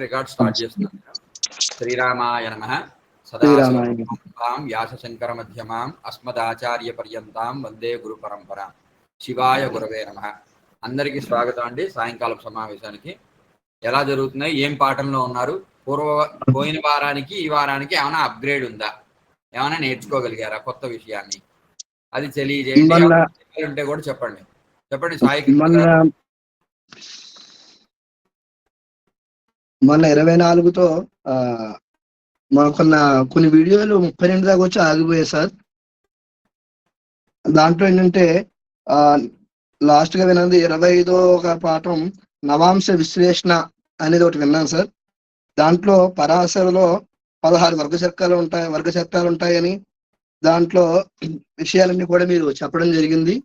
Record start చేస్తున్నాను. శ్రీరామాయ నమః. శ్రీరామాయ సదాశివం వ్యాసశంకర మధ్యమాం అస్మదాచార్య పర్యంతాం వందే గురు పరంపర. శివాయ గురవే నమః. అందరికీ స్వాగతం అండి. సాయంకాలం సమావేశానికి ఎలా జరుగుతున్నాయి, ఏం పాఠంలో ఉన్నారు, పోయిన వారానికి ఈ వారానికి ఏమైనా అప్గ్రేడ్ ఉందా, ఏమైనా నేర్చుకోగలిగారా కొత్త విషయాన్ని, అది తెలియజేయండి. ఉంటే కూడా చెప్పండి సాయి. మొన్న 24తో మాకున్న కొన్ని వీడియోలు 32 దాకా వచ్చి ఆగిపోయాయి సార్. దాంట్లో ఏంటంటే లాస్ట్ గా విన్నది 25వ ఒక పాఠం నవాంశ విశ్లేషణ అనేది ఒకటి విన్నాను సార్. దాంట్లో పరాశరలో 16 వర్గచక్రాలు ఉంటాయని, దాంట్లో విషయాలన్నీ కూడా మీరు చెప్పడం జరిగింది,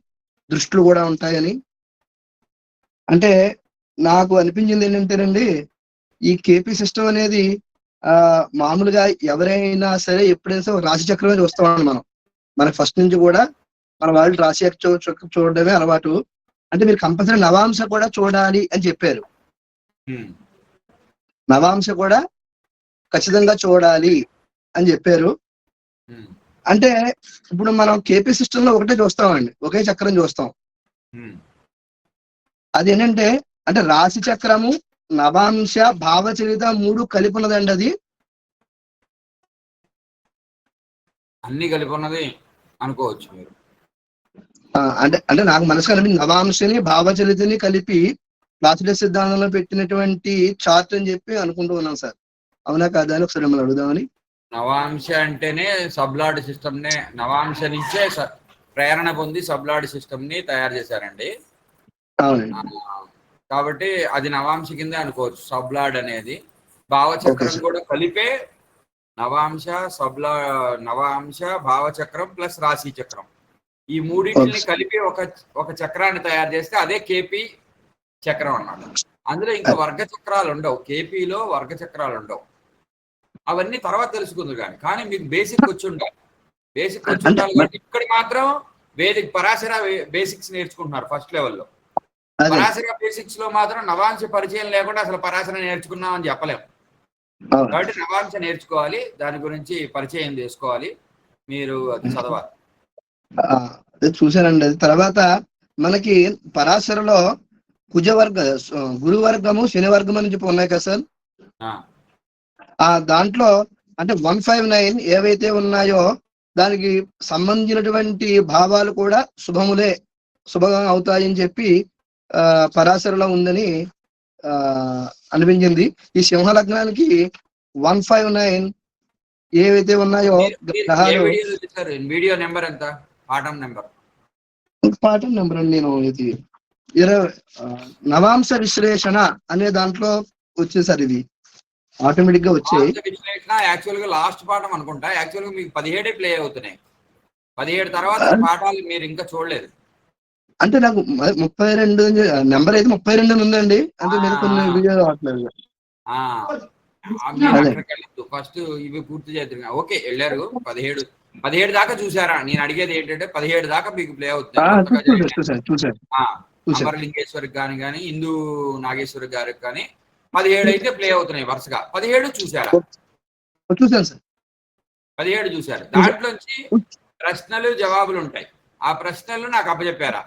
దృష్టిలు కూడా ఉంటాయని. అంటే నాకు అనిపించింది ఏంటంటేనండి, ఈ కేపీ సిస్టమ్ అనేది మామూలుగా ఎవరైనా సరే ఎప్పుడైనా సరే రాశి చక్రం చూస్తామని మనకి ఫస్ట్ నుంచి కూడా మన వాళ్ళు రాశి చక్రం చూడడమే అలవాటు. అంటే మీరు కంపల్సరీ నవాంశ కూడా చూడాలి అని చెప్పారు. నవాంశ కూడా ఖచ్చితంగా చూడాలి అని చెప్పారు. అంటే ఇప్పుడు మనం కేపీ సిస్టమ్ లో ఒకటే చూస్తామండి, ఒకే చక్రం చూస్తాం. అదేంటంటే అంటే రాశి చక్రము, నవాంశ, భావచరిత 3 కలిపి ఉన్నదండి. అది అన్ని కలిపి ఉన్నది అనుకోవచ్చు మీరు. అంటే నాకు మనసు అనిపించింది, నవాంశని భావచరితని కలిపి క్లాసికల్ సిద్ధాంతంలో పెట్టినటువంటి చార్ట్ అని చెప్పి అనుకుంటూ ఉన్నాం సార్. అవునా కాదా అని ఒకసారి మిమ్మల్ని అడుగుదామని. నవాంశ అంటేనే సబ్లార్డ్ సిస్టమ్ నే, నవాంశ నుంచే ప్రేరణ పొంది సబ్లార్డ్ సిస్టమ్ ని తయారు చేశారండి. అవునండి. కాబట్టి అది నవాంశ కింద అనుకోవచ్చు. సబ్లార్డ్ అనేది భావచక్రం కూడా కలిపే నవాంశ, నవాంశ, భావచక్రం ప్లస్ రాశి చక్రం, ఈ మూడింటిని కలిపి ఒక చక్రాన్ని తయారు చేస్తే అదే కేపీ చక్రం అన్నమాట. అందులో ఇంకా వర్గ చక్రాలు ఉండవు, కేపీలో వర్గ చక్రాలు ఉండవు. అవన్నీ తర్వాత తెలుసుకుంది కానీ మీకు బేసిక్ వచ్చి ఉండాలి. కాబట్టి ఇక్కడ మాత్రం పరాశర బేసిక్స్ నేర్చుకుంటున్నారు ఫస్ట్ లెవెల్లో. పరాశర బేసిక్స్ లో మాత్రం నవాంశ పరిచయం లేకుండా అసలు పరాశర నేర్చుకున్నాం అని చెప్పలేము. కాబట్టి నవాంశ నేర్చుకోవాలి, దాని గురించి పరిచయం చేసుకోవాలి, మీరు అది చదవాలి. చూశానండి. అది తర్వాత మనకి పరాశరలో గురువర్గము, శని వర్గం అని చెప్పి ఉన్నాయి కదా సార్. దాంట్లో అంటే 159 ఏవైతే ఉన్నాయో దానికి సంబంధించినటువంటి భావాలు కూడా శుభంగా అవుతాయని చెప్పి పరాశరలో ఉందని అనిపించింది. ఈ సింహ లగ్నానికి 159 ఏవైతే ఉన్నాయో వీడియో నెంబర్ ఎంత, పాఠం నెంబర్ అండి, నేను ఇది 20 నవాంశ విశ్లేషణ అనే దాంట్లో వచ్చేసారు. ఇది ఆటోమేటిక్ గా వచ్చాయి. యాక్చువల్ గా లాస్ట్ పాఠం అనుకుంటా. యాక్చువల్ గా మీకు 17 ప్లే అవుతున్నాయి. 17 తర్వాత పాఠాలు మీరు ఇంకా చూడలేదు. అంటే నాకు 32 నెంబర్ అయితే 32 ఉందండి. అంటే మీరు కొన్ని వీడియోలు రావట్లేదు. ఫస్ట్ ఇవి పూర్తి చేద్దాం. ఓకే, వెళ్ళారు. 17 దాకా చూసారా? నేను అడిగేది ఏంటంటే 17 దాకా మీకు ప్లే అవుతుంది. అమరలింగేశ్వరి కానీ హిందూ నాగేశ్వరి గారికి కానీ 17 అయితే ప్లే అవుతున్నాయి వరుసగా. 17 చూసారా? చూసాను సార్. 17 చూసారు. దాంట్లోంచి ప్రశ్నలు జవాబులు ఉంటాయి. ఆ ప్రశ్నలు నాకు అప్పచెప్పారా?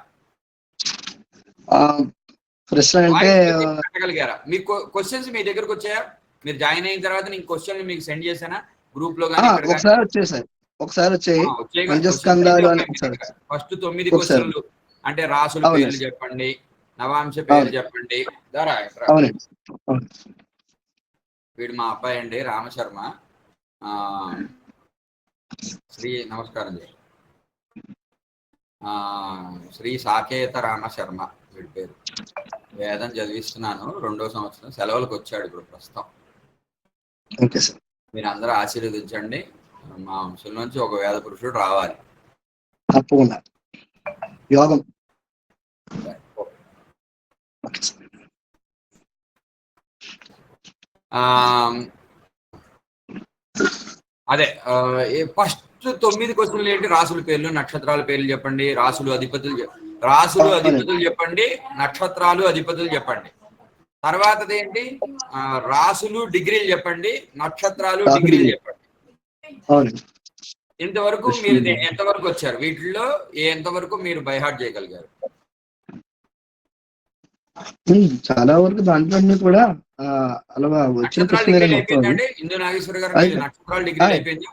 ప్రశ్న అంటే పెట్టగలిగారా? మీ క్వశ్చన్స్ మీ దగ్గరకు వచ్చాయా? మీరు జాయిన్ అయిన తర్వాత నేను క్వశ్చన్ మీకు సెండ్ చేశానా గ్రూప్ లో? ఒకసారి వచ్చాయి. ఫస్ట్ 9 క్వశ్చన్లు అంటే రాసుల పేర్లు చెప్పండి, నవాంశ పేర్లు చెప్పండి. వీడు మా అబ్బాయి అండి, రామశర్మ. నమస్కారం శ్రీ సాకేత రామశర్మ వీడి పేరు. వేదం చదివిస్తున్నాను, 2వ సంవత్సరం, సెలవులకు వచ్చాడు ఇప్పుడు ప్రస్తుతం. మీరు అందరూ ఆశీర్వదించండి. మా వంశం నుంచి ఒక వేద పురుషుడు రావాలి తప్పకుండా. యోగం. అదే ఫస్ట్ 9 క్వశ్చన్లు ఏంటి? రాసుల పేర్లు, నక్షత్రాల పేర్లు చెప్పండి, రాసులు అధిపతులు చెప్పండి, నక్షత్రాలు అధిపతులు చెప్పండి. తర్వాతది ఏంటి? రాసులు డిగ్రీలు చెప్పండి, నక్షత్రాలు రాసులు డిగ్రీలు డిగ్రీ. చెప్పండి. అవును. ఇంతవరకు మీరు ఎంతవరకు వచ్చారు? వీటిల్లో ఎంతవరకు మీరు బైహార్ట్ చేయగలిగారు? చాలా వరకు దాంట్లో కూడా అలా వచ్చిన నక్షత్రాల క్వశ్చన్ డిగ్రీలు మొత్తం అయిపోయిందండి ఇందు నాగేశ్వర గారు? మీరు నక్షత్రాల డిగ్రీలు అయిపోయింది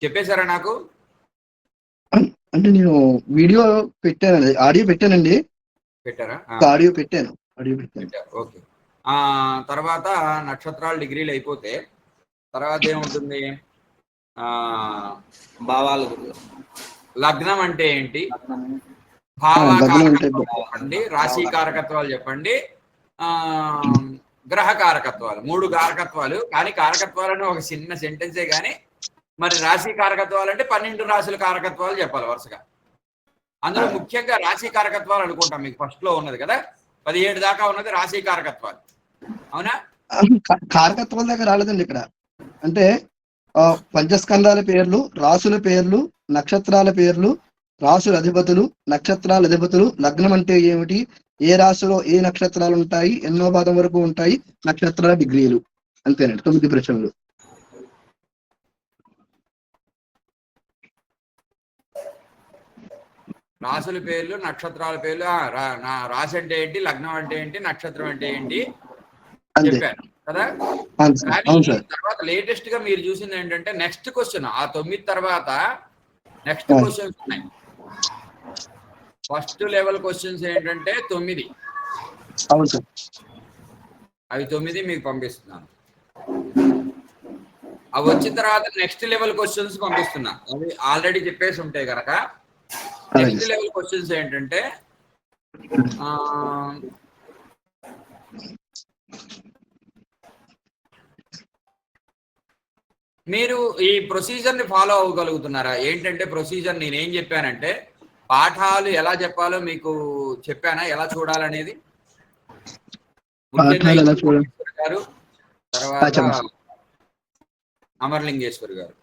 చెప్పేశారా నాకు? అంటే నేను వీడియో పెట్టానండి, ఆడియో పెట్టానండి. పెట్టారా? ఆడియో పెట్టాను. ఓకే. తర్వాత నక్షత్రాల డిగ్రీలు అయిపోతే తర్వాత ఏముంటుంది? భావాలు, లగ్నం అంటే ఏంటి, లగ్నం అంటే భావకారకత్వాలు చెప్పండి, రాశి కారకత్వాలు చెప్పండి, గ్రహ కారకత్వాలు. 3 కారకత్వాలు. కానీ కారకత్వాలను ఒక చిన్న సెంటెన్సే కానీ మరి రాశి కారకత్వాలు అంటే 12 రాశుల కారకత్వాలు చెప్పాలి వరుసగా. అందులో ముఖ్యంగా రాశి కారకత్వాలు అనుకుంటాం, మీకు ఫస్ట్ లో ఉన్నది కదా, 17 దాకా ఉన్నది రాశి కారకత్వాలు. అవునా? కారకత్వాల దగ్గర రాలేదండి ఇక్కడ. అంటే పంచస్కంధాల పేర్లు, రాసుల పేర్లు, నక్షత్రాల పేర్లు, రాసుల అధిపతులు, నక్షత్రాల అధిపతులు, లగ్నం అంటే ఏమిటి, ఏ రాశిలో ఏ నక్షత్రాలు ఉంటాయి, ఎన్నో పాదం వరకు ఉంటాయి, నక్షత్రాల డిగ్రీలు. అంతేనండి, 9 ప్రశ్నలు. రాసుల పేర్లు, నక్షత్రాల పేర్లు, రాశి అంటే ఏంటి, లగ్నం అంటే ఏంటి, నక్షత్రం అంటే ఏంటి చెప్పాను కదా. కానీ తర్వాత లేటెస్ట్ గా మీరు చూసింది ఏంటంటే నెక్స్ట్ క్వశ్చన్, ఆ 9 తర్వాత నెక్స్ట్ క్వశ్చన్స్ ఉన్నాయి. ఫస్ట్ లెవెల్ క్వశ్చన్స్ ఏంటంటే 9. అవి 9 మీకు పంపిస్తున్నాను. అవి వచ్చిన తర్వాత నెక్స్ట్ లెవెల్ క్వశ్చన్స్ పంపిస్తున్నా. అవి ఆల్రెడీ చెప్పేసి ఉంటాయి కనుక నెక్స్ట్ లెవెల్ క్వశ్చన్స్ ఏంటంటే మీరు ఈ ప్రొసీజర్ ని ఫాలో అవ్వగలుగుతున్నారా? ఏంటంటే ప్రొసీజర్ నేనేం చెప్పానంటే పాఠాలు ఎలా చెప్పాలో మీకు చెప్పానా, ఎలా చూడాలనేది. గారు, తర్వాత అమర్లింగేశ్వర్ గారు,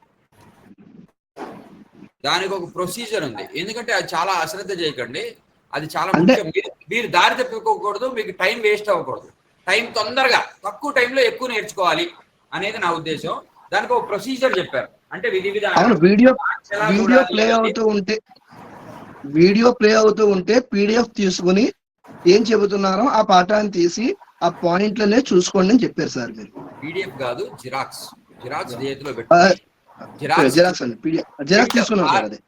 దానికి ఒక ప్రొసీజర్ ఉంది. ఎందుకంటే అది చాలా అశ్రద్ధ చేయకండి, అది చాలా ముఖ్యం. మీరు దారి తప్పుకోకూడదు, మీకు టైం వేస్ట్ అవ్వకూడదు. టైం తొందరగా తక్కువ టైంలో ఎక్కువ నేర్చుకోవాలి అనేది నా ఉద్దేశం. దానికి ఒక ప్రొసీజర్ చెప్పారు. అంటే విధి విధానం. వీడియో ప్లే అవుతూ ఉంటే పీడిఎఫ్ తీసుకుని ఏం చెబుతున్నారో ఆ పాఠాన్ని తీసి ఆ పాయింట్లనే చూసుకోండి అని చెప్పారు సార్. మీరు పీడిఎఫ్ కాదు, జిరాక్స్ చేతిలో పెట్టి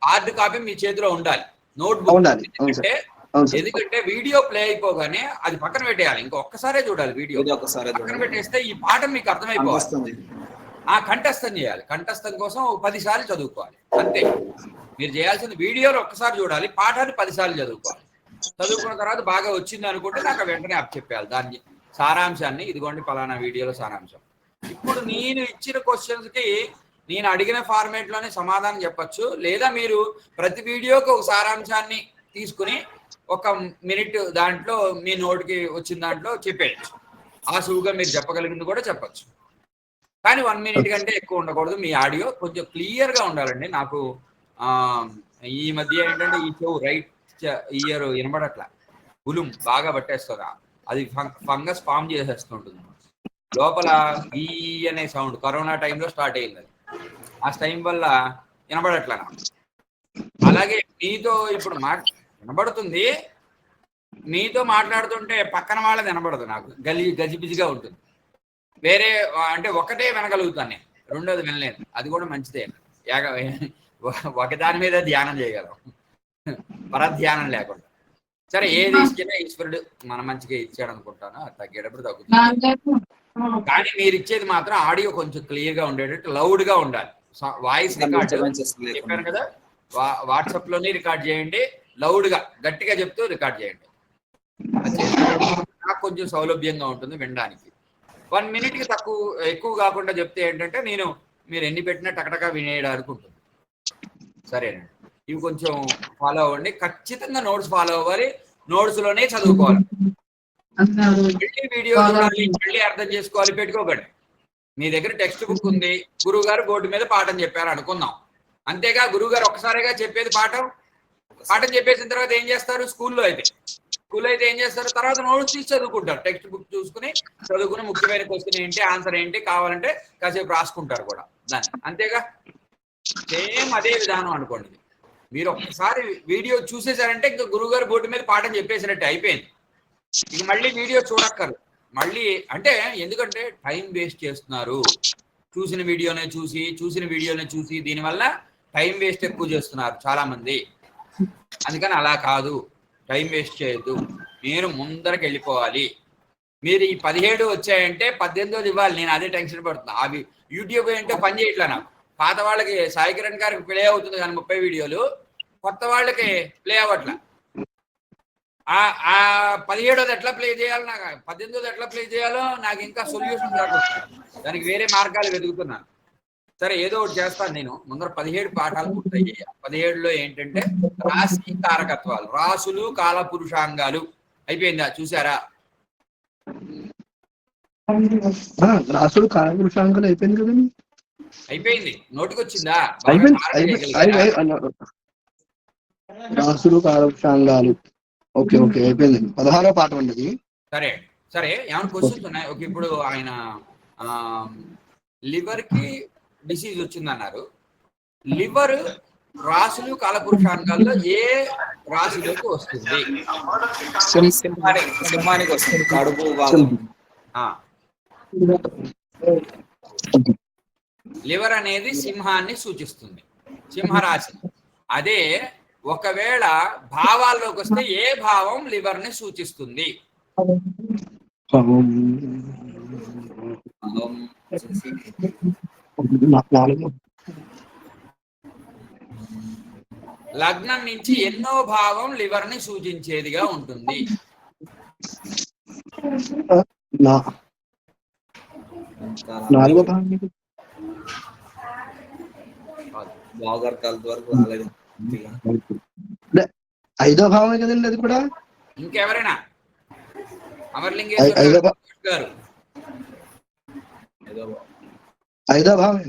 హార్డ్ కాపీ మీ చేతిలో ఉండాలి, నోట్బుక్ ఉండాలి. ఎందుకంటే వీడియో ప్లే అయిపోగానే అది పక్కన పెట్టేయాలి, ఇంకొకసారే చూడాలి. వీడియో పక్కన పెట్టేస్తే ఈ పాఠం మీకు అర్థమైపోతుంది. కంఠస్థం చేయాలి. కంఠస్థం కోసం 10 సార్లు చదువుకోవాలి అంతే. మీరు చేయాల్సింది వీడియోలో ఒక్కసారి చూడాలి, పాఠాన్ని 10 సార్లు చదువుకోవాలి. చదువుకున్న తర్వాత బాగా వచ్చింది అనుకుంటే నాకు వెంటనే చెప్పాలి దాన్ని సారాంశాన్ని. ఇదిగోండి పలానా వీడియోలో సారాంశం. ఇప్పుడు నేను ఇచ్చిన క్వశ్చన్స్ కి నేను అడిగిన ఫార్మేట్ లోనే సమాధానం చెప్పచ్చు, లేదా మీరు ప్రతి వీడియోకి ఒక సారాంశాన్ని తీసుకుని 1 మినిట్ దాంట్లో మీ నోటికి వచ్చిన దాంట్లో చెప్పేయచ్చు. సులువుగా మీరు చెప్పగలిగింది కూడా చెప్పచ్చు. కానీ 1 మినిట్ కంటే ఎక్కువ ఉండకూడదు. మీ ఆడియో కొంచెం క్లియర్ గా ఉండాలండి. నాకు ఈ మధ్య ఏంటంటే ఈ చెవు రైట్ ఇయర్ వినబడట్లా, గులుం బాగా పట్టేస్తుంది. అది ఫంగస్ ఫామ్ చేసేస్తుంటుంది లోపల. ఈ అనే సౌండ్ కరోనా టైంలో స్టార్ట్ అయింది. అది ఆ టైం వల్ల వినబడట్లా నాకు. అలాగే మీతో ఇప్పుడు వినబడుతుంది, మీతో మాట్లాడుతుంటే పక్కన వాళ్ళది వినబడదు. నాకు గజిబిజిగా ఉంటుంది. వేరే అంటే ఒకటే వినగలుగుతాను నేను, రెండోది వినలేదు. అది కూడా మంచిదే. ఒకదాని మీద ధ్యానం చేయగలం, పరధ్యానం లేకుండా. సరే, ఏది ఇచ్చినా ఈశ్వరుడు మన మంచిగా ఇచ్చాడు అనుకుంటాను. అది తగ్గేటప్పుడు తగ్గుతుంది. కానీ మీరు ఇచ్చేది మాత్రం ఆడియో కొంచెం క్లియర్ గా ఉండేటట్టు, లౌడ్ గా ఉండాలి. వాయిస్ రికార్డ్ చెప్పాను కదా, వాట్సాప్ లోనే రికార్డ్ చేయండి. లౌడ్ గా గట్టిగా చెప్తూ రికార్డ్ చేయండి. నాకు కొంచెం సౌలభ్యంగా ఉంటుంది వినడానికి. 1 మినిట్ కి ఎక్కువ కాకుండా చెప్తే ఏంటంటే మీరు ఎన్ని పెట్టినా టకటకా వినేయడానికి ఉంటుంది. సరేనండి, ఇవి కొంచెం ఫాలో అవ్వండి. ఖచ్చితంగా నోట్స్ ఫాలో అవ్వాలి, నోట్స్ లోనే చదువుకోవాలి. మళ్ళీ వీడియో చూడాలి, మళ్ళీ అర్థం చేసుకోవాలి పెట్టుకోకండి. మీ దగ్గర టెక్స్ట్ బుక్ ఉంది, గురువు గారు బోర్డు మీద పాఠం చెప్పారు అనుకుందాం. అంతేగా గురువు గారు ఒక్కసారిగా చెప్పేది పాఠం చెప్పేసిన తర్వాత ఏం చేస్తారు? స్కూల్లో అయితే స్కూల్ అయితే ఏం చేస్తారు, తర్వాత నోట్స్ తీసి చదువుకుంటారు, టెక్స్ట్ బుక్ చూసుకుని చదువుకుని ముఖ్యమైన క్వశ్చన్ ఏంటి, ఆన్సర్ ఏంటి కావాలంటే కాసేపు రాసుకుంటారు కూడా దాన్ని, అంతేగా. సేమ్ అదే విధానం అనుకోండి. మీరు ఒక్కసారి వీడియో చూసేసారంటే ఇంకా గురువుగారు బోర్డు మీద పాఠం చెప్పేసినట్టు అయిపోయింది. ఇక మళ్ళీ వీడియో చూడక్కర్లేదు. మళ్ళీ అంటే ఎందుకంటే టైం వేస్ట్ చేస్తున్నారు. చూసిన వీడియోనే చూసి దీనివల్ల టైం వేస్ట్ ఎక్కువ చేస్తున్నారు చాలా మంది. అందుకని అలా కాదు, టైం వేస్ట్ చేయొద్దు, మీరు ముందరకు వెళ్ళిపోవాలి. మీరు ఈ 17 వచ్చాయంటే 18 ఇవ్వాలి. నేను అదే టెన్షన్ పడుతున్నా. అవి యూట్యూబ్ ఏంటో పని చేయట్లా నాకు. పాత వాళ్ళకి సాయి కిరణ్ గారికి ప్లే అవుతుంది కానీ 30 వీడియోలు, కొత్త వాళ్ళకి ప్లే అవ్వట్లా. ఆ 17ది ఎట్లా ప్లే చేయాలో, నాకు 18ది ఎట్లా ప్లే చేయాలో నాకు ఇంకా సొల్యూషన్ రాకపోతుంది. దానికి వేరే మార్గాలు వెతుకుతున్నాను. సరే ఏదో ఒకటి చేస్తాను నేను. ముందర 17 పాఠాలు పూర్తయ్యాయి. 17లో ఏంటంటే రాశి కారకత్వాలు, రాసులు కాలపురుషాంగాలు అయిపోయిందా, చూసారా? రాసుడు కాలపురుషాంగాలు అయిపోయింది కదండి. అయిపోయింది, నోటికి వచ్చిందా? రాసుడు కాలపురుషాంగాలు ఓకే ఓకే అయిపోయింది. 16వ పాఠం అండి. సరే సరే, ఏమైనా క్వశ్చన్స్ ఉన్నాయి? ఓకే, ఇప్పుడు ఆయన లివర్ కి డిసీజ్ వచ్చిందన్నారు. లివర్ రాసులు కాలపురుషాంగాల్లో ఏ రాశిలోకి వస్తుంది? సింహానికి వస్తుంది, కడుపు భాగం. లివర్ అనేది సింహాన్ని సూచిస్తుంది, సింహరాశి. అదే ఒకవేళ భావాల్లోకి వస్తే ఏ భావం లివర్ ని సూచిస్తుంది? లగ్నం నుంచి ఎన్నో భావం లివర్ ని సూచించేదిగా ఉంటుంది? ఐదో భావమే కదండి అది కూడా. ఇంకెవరైనా? అమర్లింగేశ్వర గారు ఐదో భావమే.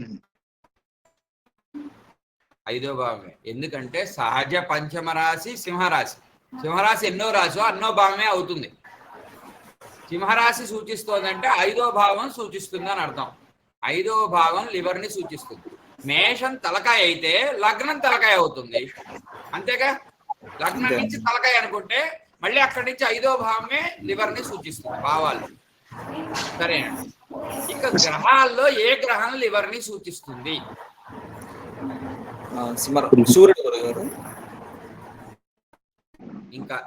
ఐదో భావమే, ఎందుకంటే సహజ పంచమ రాశి సింహరాశి. సింహరాశి ఎన్నో రాశో అన్నో భావమే అవుతుంది. సింహరాశి సూచిస్తోందంటే ఐదో భావం సూచిస్తుంది అని అర్థం. ఐదో భావం లివర్ ని సూచిస్తుంది. మేషం తలకాయ అయితే లగ్నం తలకాయ అవుతుంది, అంతేగా. లగ్నం నుంచి తలకాయ అనుకుంటే మళ్ళీ అక్కడి నుంచి ఐదో భావమే లివర్ ని సూచిస్తుంది, భావాలు. సరే అండి. ఇక గ్రహాల్లో ఏ గ్రహం లివర్ ని సూచిస్తుంది? సూర్యుడు. ఇంకా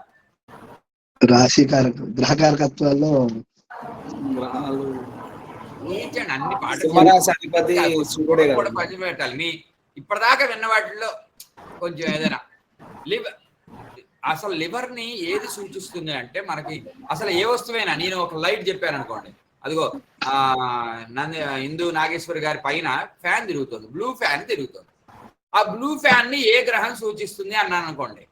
రాశి గ్రహకారకత్వాల్లో గ్రహాలు అన్ని పాటలు పని పెట్టాలి. మీ ఇప్పటిదాకా విన్న వాటిల్లో కొంచెం ఏదైనా అసలు లివర్ ని ఏది సూచిస్తుంది అంటే, మనకి అసలు ఏ వస్తువైనా, నేను ఒక లైట్ చెప్పాను అనుకోండి, అదిగో హిందూ నాగేశ్వరి గారి పైన ఫ్యాన్ తిరుగుతుంది, బ్లూ ఫ్యాన్ తిరుగుతుంది. ఆ బ్లూ ఫ్యాన్ ని ఏ గ్రహం సూచిస్తుంది అన్నాను అనుకోండి,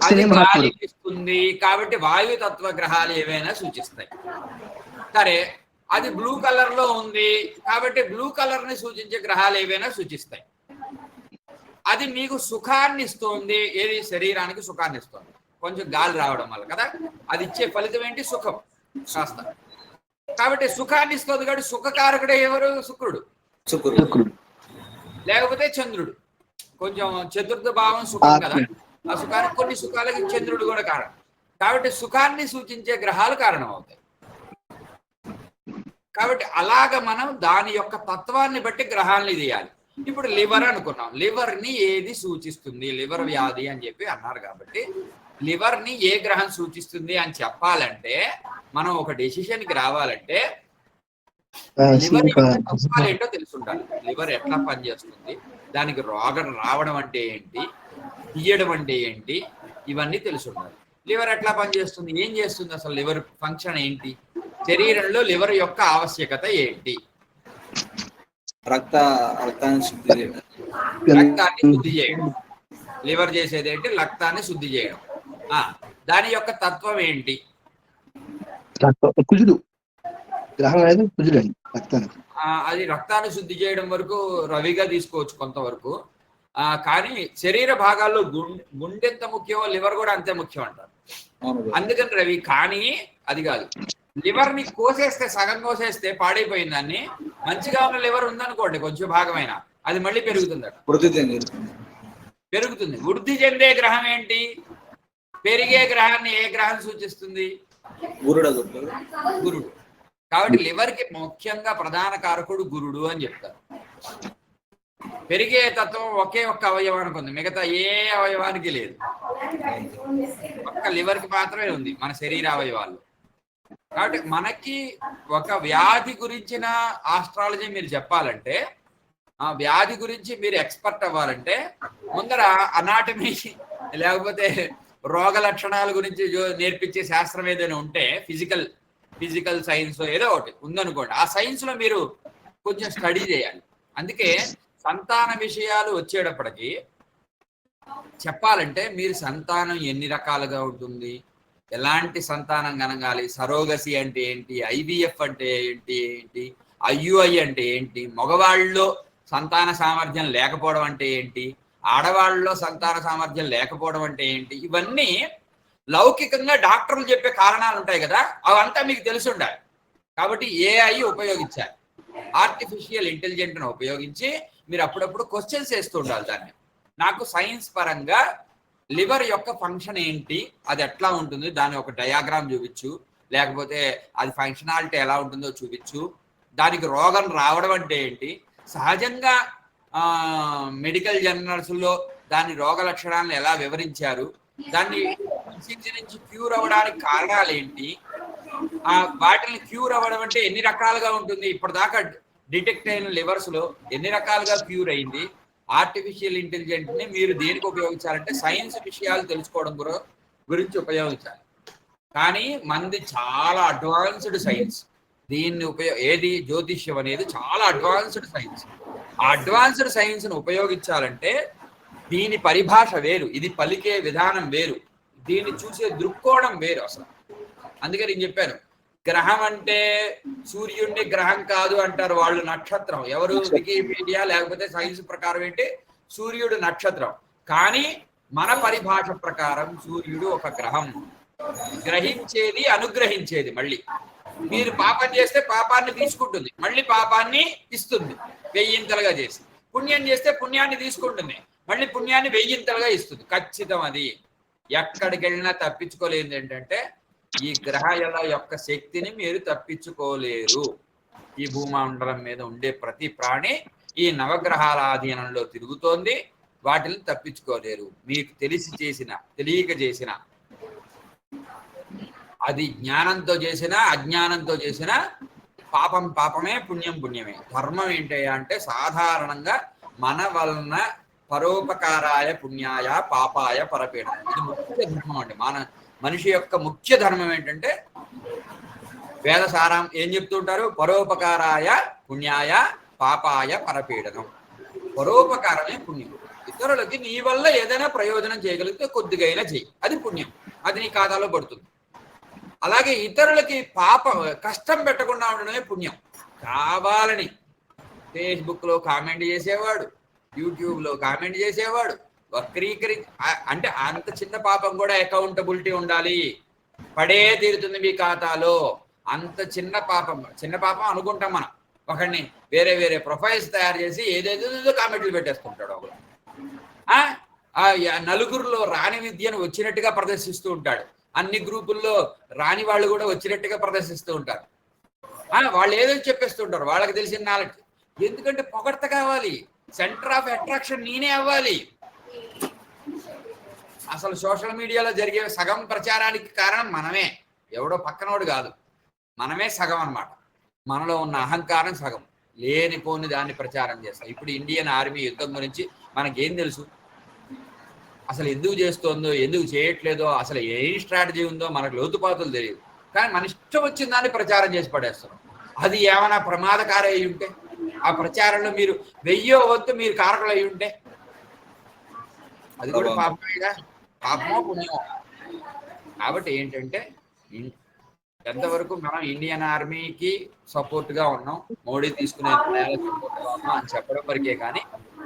అది గాలి ఇస్తుంది. కాబట్టి వాయుతత్వ గ్రహాలు ఏవైనా సూచిస్తాయి. సరే, అది బ్లూ కలర్ లో ఉంది కాబట్టి బ్లూ కలర్ ని సూచించే గ్రహాలు ఏవైనా సూచిస్తాయి. అది మీకు సుఖాన్ని ఇస్తుంది, ఏది శరీరానికి సుఖాన్ని ఇస్తుంది, కొంచెం గాలి రావడం వల్ల కదా. అది ఇచ్చే ఫలితం ఏంటి? సుఖం కాస్త. కాబట్టి సుఖాన్ని ఇస్తుంది కాబట్టి సుఖకారకుడే ఎవరు? శుక్రుడు. లేకపోతే చంద్రుడు. కొంచెం చతుర్థ భావం సుఖం కదా, ఆ సుఖానికి కొన్ని సుఖాలకి చంద్రుడు కూడా కారణం. కాబట్టి సుఖాన్ని సూచించే గ్రహాలు కారణం అవుతాయి. కాబట్టి అలాగ మనం దాని యొక్క తత్వాన్ని బట్టి గ్రహాలని తీయాలి. ఇప్పుడు లివర్ అనుకున్నాం, లివర్ ని ఏది సూచిస్తుంది? లివర్ వ్యాధి అని చెప్పి అన్నారు కాబట్టి లివర్ ని ఏ గ్రహం సూచిస్తుంది అని చెప్పాలంటే, మనం ఒక డెసిషన్ కి రావాలంటే లివర్ తత్వాలు ఏంటో తెలుసుండాలి. లివర్ ఎట్లా పనిచేస్తుంది, దానికి రోగం రావడం అంటే ఏంటి, తీయడం అంటే ఏంటి, ఇవన్నీ తెలుసుండాలి. లివర్ ఎట్లా పనిచేస్తుంది, ఏం చేస్తుంది, అసలు లివర్ ఫంక్షన్ ఏంటి, శరీరంలో లివర్ యొక్క ఆవశ్యకత ఏంటి? రక్తాన్ని శుద్ధి చేయడం. లివర్ చేసేది ఏంటి? రక్తాన్ని శుద్ధి చేయడం. దాని యొక్క తత్వం ఏంటి? కుజుడు గ్రహం అనేది కుజుడు అండి. అది రక్తాన్ని శుద్ధి చేయడం వరకు రవిగా తీసుకోవచ్చు కొంతవరకు. కానీ శరీర భాగాల్లో గుండె ఎంత ముఖ్యమో లివర్ కూడా అంతే ముఖ్యం అంటారు. అందుకని రవి, కానీ అది కాదు, లివర్ ని కోసేస్తే, సగం కోసేస్తే పాడైపోయిన దాన్ని, మంచిగా ఉన్న లివర్ ఉందనుకోండి కొంచెం భాగమైన, అది మళ్ళీ పెరుగుతుంది. పెరుగుతుంది. వృద్ధి చెందే గ్రహం ఏంటి? పెరిగే గ్రహాన్ని ఏ గ్రహం సూచిస్తుంది? గురుడు. కాబట్టి లివర్ కి ముఖ్యంగా ప్రధాన కారకుడు గురుడు అని చెప్తారు. పెరిగే తత్వం ఒకే ఒక్క అవయవానికి ఉంది, మిగతా ఏ అవయవానికి లేదు. ఒక్క లివర్ కి మాత్రమే ఉంది మన శరీర అవయవాల్లో. కాబట్టి మనకి ఒక వ్యాధి గురించిన ఆస్ట్రాలజీ మీరు చెప్పాలంటే, ఆ వ్యాధి గురించి మీరు ఎక్స్పర్ట్ అవ్వాలంటే ముందర అనాటమీ లేకపోతే రోగ లక్షణాల గురించి నేర్పించే శాస్త్రం ఏదైనా ఉంటే, ఫిజికల్ సైన్స్ ఏదో ఒకటి ఉందనుకోండి, ఆ సైన్స్ లో మీరు కొంచెం స్టడీ చేయాలి. అందుకే సంతాన విషయాలు వచ్చేటప్పటికి చెప్పాలంటే మీరు సంతానం ఎన్ని రకాలుగా ఉంటుంది, ఎలాంటి సంతానం కనగాలి, సరోగసి అంటే ఏంటి, ఐవిఎఫ్ అంటే ఏంటి, ఐయుఐ అంటే ఏంటి, మగవాళ్ళలో సంతాన సామర్థ్యం లేకపోవడం అంటే ఏంటి, ఆడవాళ్ళలో సంతాన సామర్థ్యం లేకపోవడం అంటే ఏంటి, ఇవన్నీ లౌకికంగా డాక్టర్లు చెప్పే కారణాలు ఉంటాయి కదా, అవంతా మీకు తెలిసి ఉండాలి. కాబట్టి ఏఐ ఉపయోగించాలి, ఆర్టిఫిషియల్ ఇంటెలిజెంట్ను ఉపయోగించి మీరు అప్పుడప్పుడు క్వశ్చన్స్ వేస్తూ ఉండాలి దాన్ని. నాకు సైన్స్ పరంగా లివర్ యొక్క ఫంక్షన్ ఏంటి, అది ఎట్లా ఉంటుంది, దాని ఒక డయాగ్రామ్ చూపించు, లేకపోతే అది ఫంక్షనాలిటీ ఎలా ఉంటుందో చూపించు, దానికి రోగం రావడం అంటే ఏంటి, సహజంగా మెడికల్ జర్నల్స్లో దాని రోగ లక్షణాలను ఎలా వివరించారు, దాన్ని నుంచి క్యూర్ అవ్వడానికి కారణాలు ఏంటి, వాటిని క్యూర్ అవ్వడం అంటే ఎన్ని రకాలుగా ఉంటుంది, ఇప్పటిదాకా డిటెక్ట్ అయిన లివర్స్ లో ఎన్ని రకాలుగా క్యూర్ అయింది. ఆర్టిఫిషియల్ ఇంటెలిజెంట్ ని మీరు దేనికి ఉపయోగించాలంటే సైన్స్ విషయాలు తెలుసుకోవడం గురించి ఉపయోగించాలి. కానీ మంది చాలా అడ్వాన్స్డ్ సైన్స్, దీన్ని ఏది జ్యోతిష్యం అనేది చాలా అడ్వాన్స్డ్ సైన్స్. ఆ అడ్వాన్స్డ్ సైన్స్ ను ఉపయోగించాలంటే దీని పరిభాష వేరు, ఇది పలికే విధానం వేరు, దీన్ని చూసే దృక్కోణం వేరు అసలు. అందుకే నేను చెప్పాను, గ్రహం అంటే సూర్యుడిని గ్రహం కాదు అంటారు వాళ్ళు, నక్షత్రం. ఎవరు? వికీపీడియా లేకపోతే సైన్స్ ప్రకారం ఏంటి, సూర్యుడు నక్షత్రం. కానీ మన పరిభాష ప్రకారం సూర్యుడు ఒక గ్రహం, గ్రహించేది అనుగ్రహించేది. మళ్ళీ మీరు పాపం చేస్తే పాపాన్ని తీసుకుంటుంది, మళ్ళీ పాపాన్ని ఇస్తుంది వెయ్యింతలుగా చేసి. పుణ్యం చేస్తే పుణ్యాన్ని తీసుకుంటుంది, మళ్ళీ పుణ్యాన్ని వెయ్యింతలుగా ఇస్తుంది. ఖచ్చితం. అది ఎక్కడికి వెళ్ళినా తప్పించుకోలేదు. ఏంటంటే ఈ గ్రహాల యొక్క శక్తిని మీరు తప్పించుకోలేరు. ఈ భూమండలం మీద ఉండే ప్రతి ప్రాణి ఈ నవగ్రహాల ఆధీనంలో తిరుగుతోంది, వాటిని తప్పించుకోలేరు. మీకు తెలిసి చేసిన, తెలియక చేసిన, అది జ్ఞానంతో చేసిన, అజ్ఞానంతో చేసిన పాపం పాపమే, పుణ్యం పుణ్యమే. ధర్మం ఏంటి అంటే సాధారణంగా మన వలన పరోపకారాయ పుణ్యాయ పాపాయ పరపీడనం, ఇది ముఖ్య ధర్మం అండి. మనిషి యొక్క ముఖ్య ధర్మం ఏంటంటే వేద సారం ఏం చెప్తుంటారు, పరోపకారాయ పుణ్యాయ పాపాయ పరపీడనం. పరోపకారమే పుణ్యం. ఇతరులకి నీ వల్ల ఏదైనా ప్రయోజనం చేయగలిగితే కొద్దిగైనా చెయ్యి, అది పుణ్యం, అది నీ ఖాతాలో పడుతుంది. అలాగే ఇతరులకి కష్టం పెట్టకుండా ఉండడమే పుణ్యం. కావాలని ఫేస్బుక్లో కామెంట్ చేసేవాడు, యూట్యూబ్లో కామెంట్ చేసేవాడు, అంటే అంత చిన్న పాపం కూడా అకౌంటబిలిటీ ఉండాలి, పడే తీరుతుంది మీ ఖాతాలో. అంత చిన్న పాపం అనుకుంటాం మనం. ఒకడిని వేరే ప్రొఫైల్స్ తయారు చేసి ఏదేదో కామెంట్లు పెట్టేస్తుంటాడు ఒకడు. నలుగురిలో రాని విద్యను వచ్చినట్టుగా ప్రదర్శిస్తూ ఉంటాడు, అన్ని గ్రూపుల్లో రాని వాళ్ళు కూడా వచ్చినట్టుగా ప్రదర్శిస్తూ ఉంటారు. వాళ్ళు ఏదో చెప్పేస్తుంటారు వాళ్ళకి తెలిసిన నాలెడ్జ్. ఎందుకంటే పొగడ్త కావాలి, సెంటర్ ఆఫ్ అట్రాక్షన్ నేనే అవ్వాలి. అసలు సోషల్ మీడియాలో జరిగే సగం ప్రచారానికి కారణం మనమే, ఎవడో పక్కనోడు కాదు, మనమే సగం అన్నమాట. మనలో ఉన్న అహంకారం సగం, లేనిపోని దాన్ని ప్రచారం చేస్తాం. ఇప్పుడు ఇండియన్ ఆర్మీ యుద్ధం గురించి మనకేం తెలుసు, అసలు ఎందుకు చేస్తోందో ఎందుకు చేయట్లేదో, అసలు ఏం స్ట్రాటజీ ఉందో మనకు లోతుపాతులు తెలియదు. కానీ మన ఇష్టం వచ్చిన దాన్ని ప్రచారం చేసి పడేస్తున్నాం. అది ఏమైనా ప్రమాదకారి అయి ఉంటే, ఆ ప్రచారంలో మీరు 1000వ వంతు మీరు కారకులు అయి ఉంటే, అది కూడా పాపమేగా, పాపమో పుణ్యమో. కాబట్టి ఏంటంటే ఎంతవరకు మనం ఇండియన్ ఆర్మీకి సపోర్ట్ గా ఉన్నాం, మోడీ తీసుకునే నిర్ణయాలకు సపోర్ట్ గా ఉన్నాం అని చెప్పడం వరకే కానీ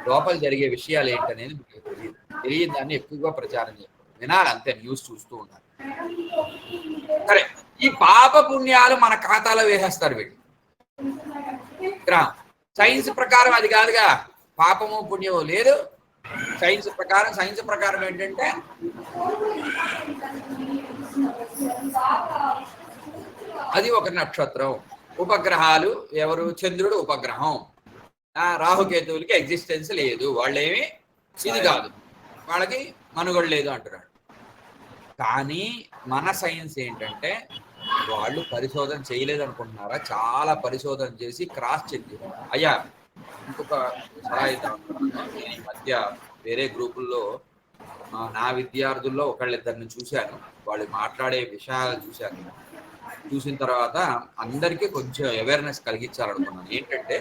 లోపల జరిగే విషయాలు ఏంటనేది మీకు తెలియదు దాన్ని ఎక్కువగా ప్రచారం చేయాలి, వినాలి అంతే, న్యూస్ చూస్తూ ఉండాలి. సరే, ఈ పాప పుణ్యాలు మన ఖాతాలో వేసేస్తారు వీళ్ళు. సైన్స్ ప్రకారం అది కాదుగా, పాపము పుణ్యము లేదు. సైన్స్ ప్రకారం ఏంటంటే అది ఒక నక్షత్రం, ఉపగ్రహాలు ఎవరు, చంద్రుడు ఉపగ్రహం, రాహుకేతువులకి ఎగ్జిస్టెన్స్ లేదు, వాళ్ళేమి ఇది కాదు, వాళ్ళకి మనుగడ లేదు అంటున్నాడు. కానీ మన సైన్స్ ఏంటంటే వాళ్ళు పరిశోధన చేయలేదు అనుకుంటున్నారా, చాలా పరిశోధన చేసి క్రాస్ చెక్ చేయాలి. అయ్యా ఇంకొక సలహా ఇద్దాం, నేను ఈ మధ్య వేరే గ్రూపుల్లో నా విద్యార్థుల్లో ఒకళ్ళిద్దరిని చూశాను, వాళ్ళు మాట్లాడే విషయాలు చూశాను. చూసిన తర్వాత అందరికీ కొంచెం అవేర్నెస్ కలిగించాలనుకున్నాను. ఏంటంటే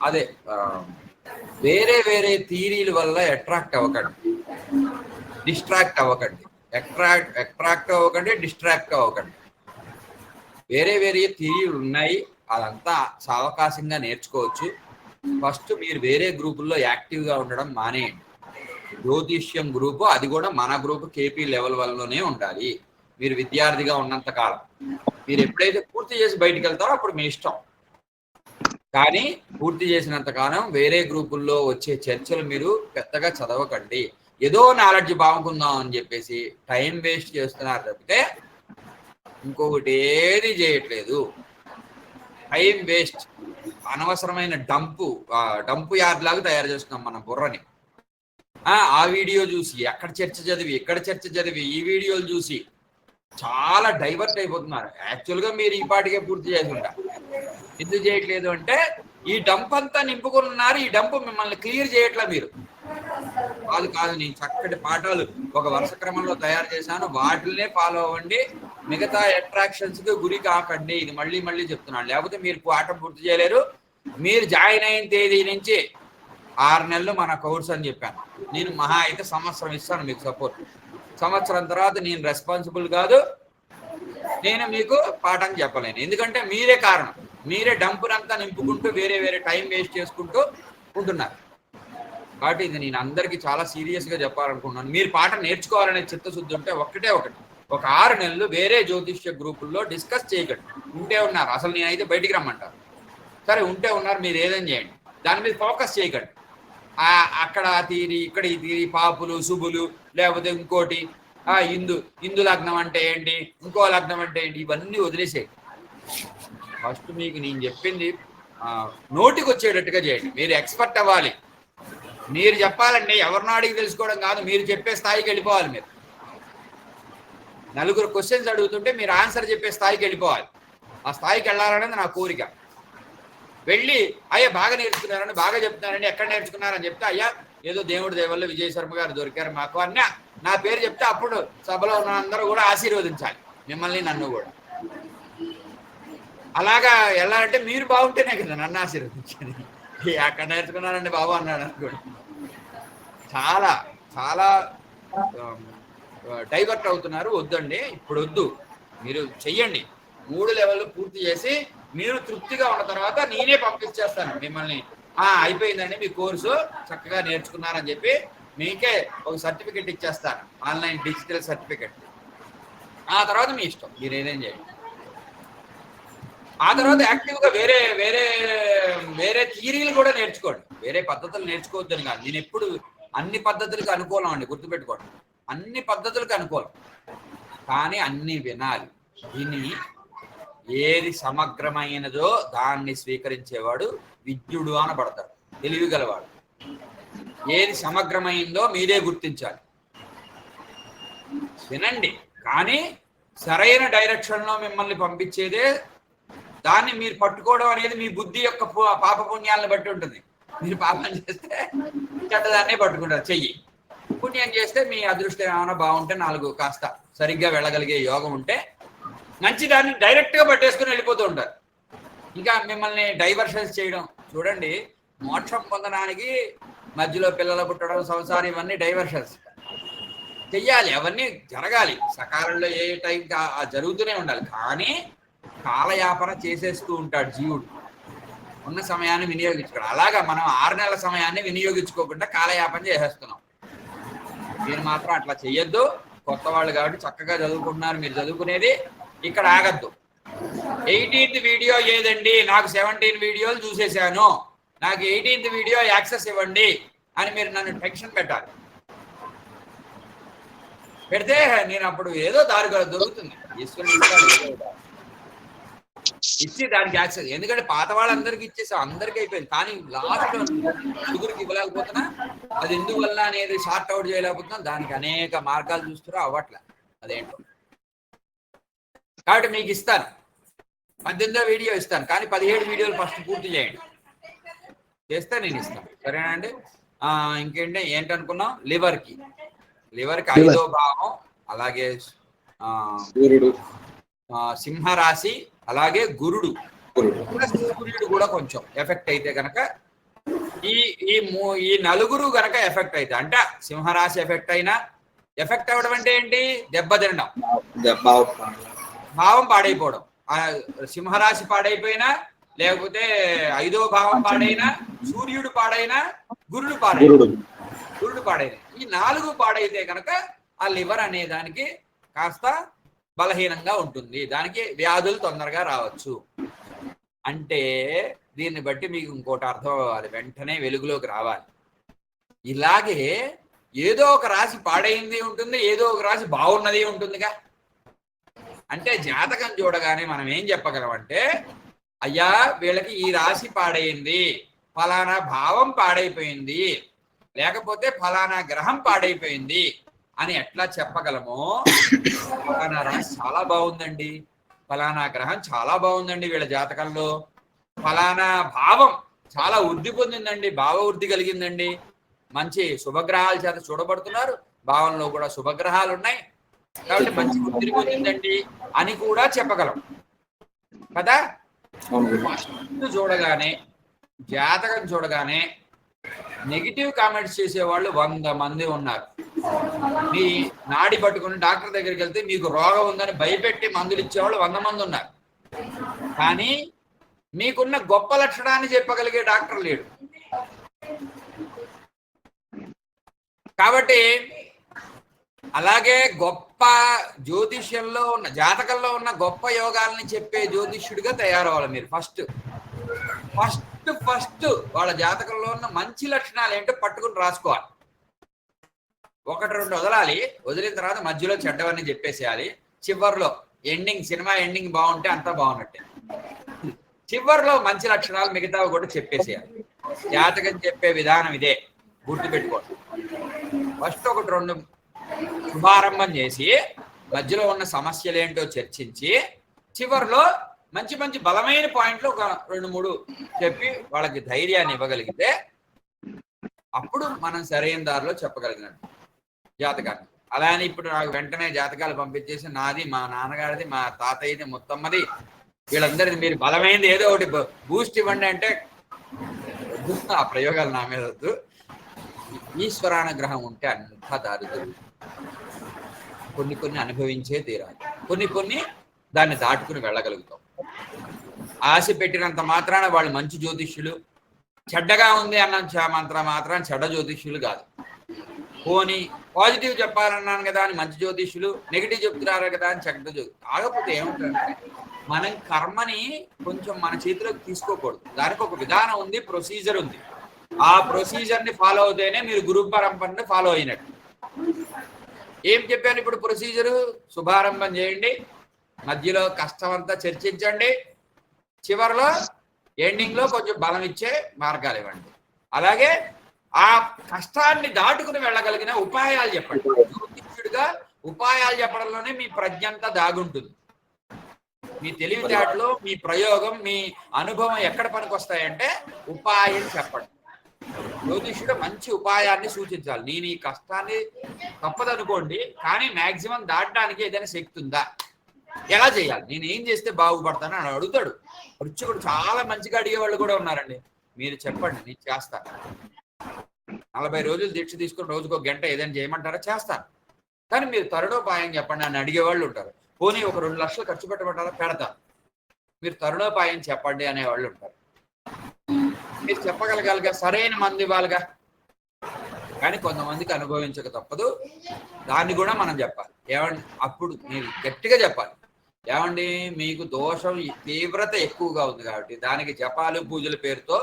అదే వేరే వేరే థియరీల వల్ల అట్రాక్ట్ అవ్వకండి, డిస్ట్రాక్ట్ అవ్వకండి. అట్రాక్ట్ అవ్వకండి, డిస్ట్రాక్ట్ అవ్వకండి. వేరే వేరే థియరీలు ఉన్నాయి, అదంతా సావకాశంగా నేర్చుకోవచ్చు. ఫస్ట్ మీరు వేరే గ్రూపుల్లో యాక్టివ్గా ఉండడం మానేయండి. జ్యోతిష్యం గ్రూపు, అది కూడా మన గ్రూపు కేపీ లెవెల్ వల్లనే ఉండాలి. మీరు విద్యార్థిగా ఉన్నంత కాలం, మీరు ఎప్పుడైతే పూర్తి చేసి బయటికి వెళ్తారో అప్పుడు మీ ఇష్టం. కానీ పూర్తి చేసినంత కాలం వేరే గ్రూపుల్లో వచ్చే చర్చలు మీరు పెద్దగా చదవకండి. ఏదో నాలెడ్జ్ బాగుందాం అని చెప్పేసి టైం వేస్ట్ చేస్తున్నారు తప్పితే ఇంకొకటి ఏది చేయట్లేదు. టైం వేస్ట్, అనవసరమైన డంపు యార్డ్ లాగా తయారు చేస్తున్నాం మన బుర్రని. ఆ వీడియో చూసి అక్కడ చర్చ చదివి, ఇక్కడ చర్చ చదివి, ఈ వీడియోలు చూసి చాలా డైవర్ట్ అయిపోతున్నారు. యాక్చువల్గా మీరు ఈ పాటికే పూర్తి చేసి ఉంటారు. ఎందుకు చేయట్లేదు అంటే ఈ డంప్ అంతా నింపుకొని ఉన్నారు, ఈ డంప్ మిమ్మల్ని క్లియర్ చేయట్లా. మీరు కాదు, నేను చక్కటి పాఠాలు ఒక వరుస క్రమంలో తయారు చేశాను, వాటినే ఫాలో అవ్వండి, మిగతా అట్రాక్షన్స్ కి గురి కాకండి. ఇది మళ్ళీ మళ్ళీ చెప్తున్నాను, లేకపోతే మీరు పాఠం పూర్తి చేయలేరు. మీరు జాయిన్ అయిన తేదీ నుంచి 6 నెలలు మన కోర్స్ అని చెప్పాను. నేను మహా అయితే సంవత్సరం ఇస్తాను మీకు సపోర్ట్. సంవత్సరం తర్వాత నేను రెస్పాన్సిబుల్ కాదు, నేను మీకు పాఠం చెప్పలేను. ఎందుకంటే మీరే కారణం, మీరే డంపునంతా నింపుకుంటూ వేరే వేరే టైం వేస్ట్ చేసుకుంటూ ఉంటున్నారు. కాబట్టి ఇది నేను అందరికీ చాలా సీరియస్గా చెప్పాలనుకుంటున్నాను. మీరు పాఠం నేర్చుకోవాలనే చిత్తశుద్ధి ఉంటే ఒకటి ఒక 6 నెలలు వేరే జ్యోతిష్య గ్రూపుల్లో డిస్కస్ చేయకండి. ఉంటే ఉన్నారు, అసలు నేనైతే బయటికి రమ్మంటారు. సరే ఉంటే ఉన్నారు, మీరు ఏదైనా చేయండి, దాని మీద ఫోకస్ చేయకండి. అక్కడ తీరి, ఇక్కడ ఈ తీరి, పాపులు శుభులు, లేకపోతే ఇంకోటి హిందూ లగ్నం అంటే ఏంటి, ఇంకో లగ్నం అంటే ఏంటి, ఇవన్నీ వదిలేసేయండి. ఫస్ట్ మీకు నేను చెప్పింది నోటికి వచ్చేటట్టుగా చేయండి. మీరు ఎక్స్పర్ట్ అవ్వాలి. మీరు చెప్పాలండి, ఎవరినో అడిగి తెలుసుకోవడం కాదు, మీరు చెప్పే స్థాయికి వెళ్ళిపోవాలి. మీరు నలుగురు క్వశ్చన్స్ అడుగుతుంటే మీరు ఆన్సర్ చెప్పే స్థాయికి వెళ్ళిపోవాలి. ఆ స్థాయికి వెళ్ళాలనేది నా కోరిక. వెళ్ళి అయ్యా బాగా నేర్చుకున్నారని, బాగా చెప్తున్నారని, ఎక్కడ నేర్చుకున్నారని చెప్తే అయ్యా ఏదో దేవుడి దేవల్ల విజయ శర్మ గారు దొరికారు మాకు అన్న నా పేరు చెప్తే అప్పుడు సభలో ఉన్న అందరూ కూడా ఆశీర్వదించాలి, మిమ్మల్ని నన్ను కూడా. అలాగా వెళ్ళాలంటే మీరు బాగుంటేనే కదా నన్ను ఆశీర్వదించాలి. ఎక్కడ నేర్చుకున్నారండి బాబు అన్నాడు అనుకోండి. చాలా చాలా డైవర్ట్ అవుతున్నారు. వద్దండి, ఇప్పుడు వద్దు, మీరు చెయ్యండి. 3 లెవెల్లు పూర్తి చేసి మీరు తృప్తిగా ఉన్న తర్వాత నేనే పంపించేస్తాను మిమ్మల్ని. అయిపోయిందండి మీ కోర్సు, చక్కగా నేర్చుకున్నారని చెప్పి మీకే ఒక సర్టిఫికెట్ ఇచ్చేస్తాను, ఆన్లైన్ డిజిటల్ సర్టిఫికెట్. ఆ తర్వాత మీ ఇష్టం, మీరు ఏదేం చేయండి. ఆ తర్వాత యాక్టివ్గా వేరే వేరే వేరే థియరీలు కూడా నేర్చుకోండి. వేరే పద్ధతులు నేర్చుకోవద్దని కాదు, నేను ఎప్పుడు అన్ని పద్ధతులకు అనుకూలం అండి, గుర్తుపెట్టుకోండి. అన్ని పద్ధతులకు అనుకూలం, కానీ అన్ని వినాలి. విని ఏది సమగ్రమైనదో దాన్ని స్వీకరించేవాడు విద్యుడు అనబడతాడు, తెలివిగలవాడు. ఏది సమగ్రమైందో మీరే గుర్తించాలి. వినండి, కానీ సరైన డైరెక్షన్లో మిమ్మల్ని పంపించేదే, దాన్ని మీరు పట్టుకోవడం అనేది మీ బుద్ధి యొక్క పాపపుణ్యాలను బట్టి ఉంటుంది. మీరు పాపం చేస్తే చెడ్డదాన్నే పట్టుకుంటారు చెయ్యి, పుణ్యం చేస్తే మీ అదృష్టం ఏమైనా బాగుంటే 4 కాస్త సరిగ్గా వెళ్ళగలిగే యోగం ఉంటే మంచిదాన్ని డైరెక్ట్గా పట్టేసుకుని వెళ్ళిపోతూ ఉంటారు. ఇంకా మిమ్మల్ని డైవర్షన్స్ చేయడం చూడండి. మోక్షం పొందడానికి మధ్యలో పిల్లలు పుట్టడం, సంసారం, ఇవన్నీ డైవర్షన్స్ చెయ్యాలి, అవన్నీ జరగాలి సకాలంలో, ఏ టైంకి జరుగుతూనే ఉండాలి. కానీ కాలయాపన చేసేస్తూ ఉంటాడు జీవుడు, ఉన్న సమయాన్ని వినియోగించుకోవడం. అలాగా మనం 6 నెలల సమయాన్ని వినియోగించుకోకుండా కాలయాపన చేసేస్తున్నాం. మీరు మాత్రం అట్లా చెయ్యొద్దు. కొత్త వాళ్ళు కాబట్టి చక్కగా చదువుకుంటున్నారు, మీరు చదువుకునేది ఇక్కడ ఆగద్దు. 18th వీడియో ఏదండి, నాకు 17 వీడియోలు చూసేశాను, నాకు 18th వీడియో యాక్సెస్ ఇవ్వండి అని మీరు నన్ను టెన్షన్ పెట్టాలి. పెడితే నేను అప్పుడు ఏదో దారి దొరుకుతుంది, ఈశ్వరుడు ఇచ్చి దానికి యాక్సెస్. ఎందుకంటే పాత వాళ్ళందరికీ ఇచ్చేసాం, అందరికీ అయిపోయింది. కానీ లాస్ట్ నలుగురికి ఇవ్వలేకపోతున్నా, అది ఎందువల్ల అనేది షార్ట్ అవుట్ చేయలేకపోతున్నా. దానికి అనేక మార్గాలు చూస్తున్నా, అవ్వట్లే, అదేంటో. కాబట్టి మీకు ఇస్తాను, 18వ వీడియో ఇస్తాను, కానీ 17 వీడియోలు ఫస్ట్ పూర్తి చేయండి, చేస్తే నేను ఇస్తాను. సరేనా అండి? ఇంకేంటి ఏంటనుకున్నాం? లివర్కి 5వ భావం, అలాగే గురుడు, సింహరాశి, అలాగే గురుడు, సూర్యుడు కూడా కొంచెం ఎఫెక్ట్ అయితే కనుక ఈ నలుగురు గనక ఎఫెక్ట్ అయితే, అంటే సింహరాశి ఎఫెక్ట్ అయినా, ఎఫెక్ట్ అవ్వడం అంటే ఏంటి? దెబ్బ తినడం, భావం పాడైపోవడం. సింహరాశి పాడైపోయినా, లేకపోతే 5వ భావం పాడైనా, సూర్యుడు పాడైనా, గురుడు పాడైనా, ఈ 4 పాడైతే కనుక ఆ లివర్ అనే దానికి కాస్త బలహీనంగా ఉంటుంది, దానికి వ్యాధులు తొందరగా రావచ్చు. అంటే దీన్ని బట్టి మీకు ఇంకోటి అర్థం అవ్వాలి, వెంటనే వెలుగులోకి రావాలి. ఇలాగే ఏదో ఒక రాశి పాడైంది ఉంటుంది, ఏదో ఒక రాశి బాగున్నది ఉంటుందిగా. అంటే జాతకం చూడగానే మనం ఏం చెప్పగలమంటే, అయ్యా వీళ్ళకి ఈ రాశి పాడైంది, ఫలానా భావం పాడైపోయింది, లేకపోతే ఫలానా గ్రహం పాడైపోయింది అని ఎట్లా చెప్పగలమో, ఫలానా రాశి చాలా బాగుందండి, ఫలానా గ్రహం చాలా బాగుందండి వీళ్ళ జాతకంలో, ఫలానా భావం చాలా వృద్ధి పొందిందండి, భావ వృద్ధి కలిగిందండి, మంచి శుభగ్రహాల చేత చూడబడుతున్నారు, భావంలో కూడా శుభగ్రహాలు ఉన్నాయి కాబట్టి మంచి వృద్ధి పొందిందండి అని కూడా చెప్పగలం కదా. ఫస్ట్ చూడగానే, జాతకం చూడగానే నెగిటివ్ కామెంట్స్ చేసేవాళ్ళు 100 మంది ఉన్నారు. మీ నాడి పట్టుకుని డాక్టర్ దగ్గరికి వెళ్తే మీకు రోగం ఉందని భయపెట్టి మందులు ఇచ్చేవాళ్ళు 100 మంది ఉన్నారు. కానీ మీకున్న గొప్ప లక్షణాన్ని చెప్పగలిగే డాక్టర్ లేడు. కాబట్టి అలాగే గొప్ప జ్యోతిష్యంలో ఉన్న, జాతకంలో ఉన్న గొప్ప యోగాలని చెప్పే జ్యోతిష్యుడిగా తయారవ్వాలి మీరు. ఫస్ట్ వాళ్ళ జాతకంలో ఉన్న మంచి లక్షణాలు ఏంటో పట్టుకుని రాసుకోవాలి. 1-2 వదలాలి, వదిలిన తర్వాత మధ్యలో చెడ్డవన్నీ చెప్పేసేయాలి. చివరిలో ఎండింగ్, సినిమా ఎండింగ్ బాగుంటే అంతా బాగున్నట్టే. చివరిలో మంచి లక్షణాలు మిగతావి కూడా చెప్పేసేయాలి. జాతకం చెప్పే విధానం ఇదే, గుర్తుపెట్టుకోండి. ఫస్ట్ 1-2 శుభారంభం చేసి, మధ్యలో ఉన్న సమస్యలు ఏంటో చర్చించి, చివరిలో మంచి మంచి బలమైన పాయింట్లు ఒక 2-3 చెప్పి వాళ్ళకి ధైర్యాన్ని ఇవ్వగలిగితే అప్పుడు మనం సరైన దారిలో చెప్పగలిగినట్టు జాతకాన్ని. అలానే ఇప్పుడు నాకు వెంటనే జాతకాలు పంపించేసి నాది, మా నాన్నగారిది, మా తాతయ్యది, ముత్తమ్మది, వీళ్ళందరిది మీరు బలమైనది ఏదో ఒకటి బూస్ట్ ఇవ్వండి అంటే ఆ ప్రయోగాలు నా మీద వద్దు. ఈశ్వరానుగ్రహం ఉంటే అంతా దారి దొరుకుతుంది. కొన్ని అనుభవించే తీరాలి, కొన్ని దాన్ని దాటుకుని వెళ్ళగలుగుతాం. ఆశ పెట్టినంత మాత్రాన వాళ్ళు మంచి జ్యోతిష్యులు, చెడ్డగా ఉంది అన్న మాత్రాన చెడ్డ జ్యోతిష్యులు కాదు. పోనీ పాజిటివ్ చెప్పాలన్నాను కదా అని మంచి జ్యోతిష్యులు, నెగిటివ్ చెప్తున్నారు కదా అని చెడ్డ జ్యోతిష్యులు. కాకపోతే ఏముంటుందంటే మనం కర్మని కొంచెం మన చేతిలోకి తీసుకోకూడదు. దానికి ఒక విధానం ఉంది, ప్రొసీజర్ ఉంది. ఆ ప్రొసీజర్ని ఫాలో అవుతేనే మీరు గురు పరంపరని ఫాలో అయినట్టు. ఏం చెప్పాను ఇప్పుడు ప్రొసీజరు? శుభారంభం చేయండి, మధ్యలో కష్టం అంతా చర్చించండి, చివరిలో ఎండింగ్లో కొంచెం బలం ఇచ్చే మార్గాలు ఇవ్వండి. అలాగే ఆ కష్టాన్ని దాటుకుని వెళ్ళగలిగిన ఉపాయాలు చెప్పండి. జ్యోతిష్యుడిగా ఉపాయాలు చెప్పడంలోనే మీ ప్రజ్ఞ అంతా దాగుంటుంది. మీ తెలివితేటలో, మీ ప్రయోగం, మీ అనుభవం ఎక్కడ పనికొస్తాయంటే ఉపాయం చెప్పండి. జ్యోతిష్యుడు మంచి ఉపాయాన్ని సూచించాలి. నేను ఈ కష్టాన్ని తప్పదనుకోండి, కానీ మాక్సిమం దాటడానికి ఏదైనా శక్తి ఉందా, ఎలా చేయాలి, నేను ఏం చేస్తే బాగుపడతాను అని అడుగుతాడు. వృచ్చికుడు చాలా మంచిగా అడిగే వాళ్ళు కూడా ఉన్నారండి. మీరు చెప్పండి, నేను చేస్తాను. 40 రోజులు దీక్ష తీసుకుని రోజుకో గంట ఏదైనా చేయమంటారా? చేస్తాను. కానీ మీరు తరుణోపాయం చెప్పండి అని అడిగేవాళ్ళు ఉంటారు. పోనీ ఒక 2 లక్షలు ఖర్చు పెట్టమంటారా? పెడతాను. మీరు తరుణోపాయం చెప్పండి అనేవాళ్ళు ఉంటారు. మీరు చెప్పగలగాలిగా, సరైన మంది ఇవ్వాలిగా. కానీ కొంతమందికి అనుభవించక తప్పదు. దాన్ని కూడా మనం చెప్పాలి. ఏమండి, అప్పుడు మీరు గట్టిగా చెప్పాలి. ఏమండి, మీకు దోషం తీవ్రత ఎక్కువగా ఉంది కాబట్టి దానికి జపాలు పూజల పేరుతో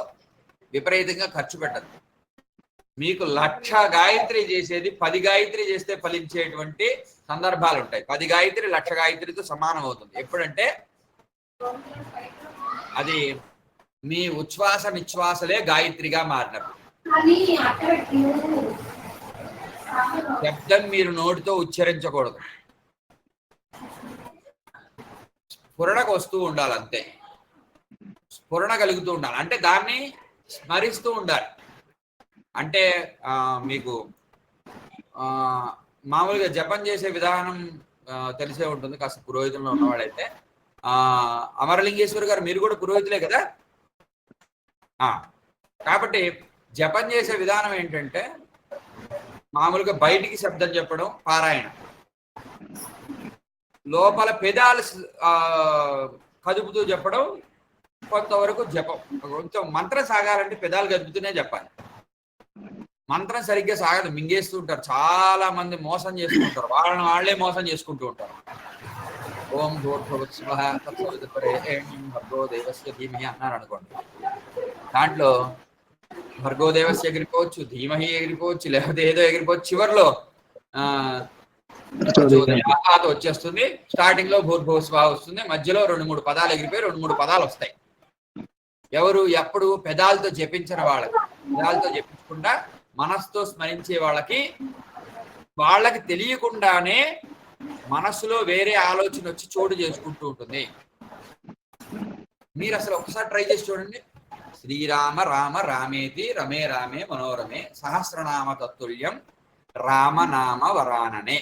విపరీతంగా ఖర్చు పెట్టదు. మీకు 1,00,000 గాయత్రి చేసేది 10 గాయత్రి చేస్తే ఫలించేటువంటి సందర్భాలు ఉంటాయి. 10 గాయత్రి 1,00,000 గాయత్రితో సమానం అవుతుంది. ఎప్పుడంటే అది మీ ఉచ్ఛ్వాస నిశ్వాసలే గాయత్రిగా మారినప్పుడు. శబ్దం మీరు నోటితో ఉచ్చరించకూడదు, స్ఫురణకు వస్తూ ఉండాలి అంతే. స్ఫురణ కలుగుతూ ఉండాలి అంటే దాన్ని స్మరిస్తూ ఉండాలి. అంటే మీకు మామూలుగా జపం చేసే విధానం తెలిసే ఉంటుంది కాస్త పురోహితుల్లో ఉన్నవాడైతే. అమరలింగేశ్వర్ గారు మీరు కూడా పురోహితులే కదా. కాబట్టి జపం చేసే విధానం ఏంటంటే మామూలుగా బయటికి శబ్దం చెప్పడం పారాయణ, లోపల పెదాలు కదుపుతూ చెప్పడం కొంతవరకు జపం. కొంచెం మంత్రం సాగాలంటే పెదాలు కదుపుతూనే చెప్పాలి. మంత్రం సరిగ్గా సాగదు, మింగేస్తూ ఉంటారు. చాలా మంది మోసం చేస్తూ ఉంటారు, వాళ్ళని వాళ్ళే మోసం చేసుకుంటూ ఉంటారు. ఓం భూర్భువస్సువః భర్గో దేవస్య ధీమహి అన్నారు అనుకోండి, దాంట్లో భర్గో దేవస్య ఎగిరిపోవచ్చు, ధీమహి ఎగిరిపోవచ్చు, లేకపోతే ఏదో ఎగిరిపోవచ్చు. చివరిలో వచ్చేస్తుంది, స్టార్టింగ్ లో భూర్భువస్సువః వస్తుంది, మధ్యలో 2-3 పదాలు ఎగిరిపోయి 2-3 పదాలు వస్తాయి. ఎవరు ఎప్పుడు పెదాలతో జపించిన వాళ్ళకి, పెదాలతో జపించకుండా మనస్సుతో స్మరించే వాళ్ళకి తెలియకుండానే మనస్సులో వేరే ఆలోచన వచ్చి చోటు చేసుకుంటూ ఉంటుంది. మీరు అసలు ఒకసారి ట్రై చేసి చూడండి. శ్రీరామ రామ రామేతి రమే రామే మనోరమే సహస్రనామ తత్తుల్యం రామనామ వరాననే.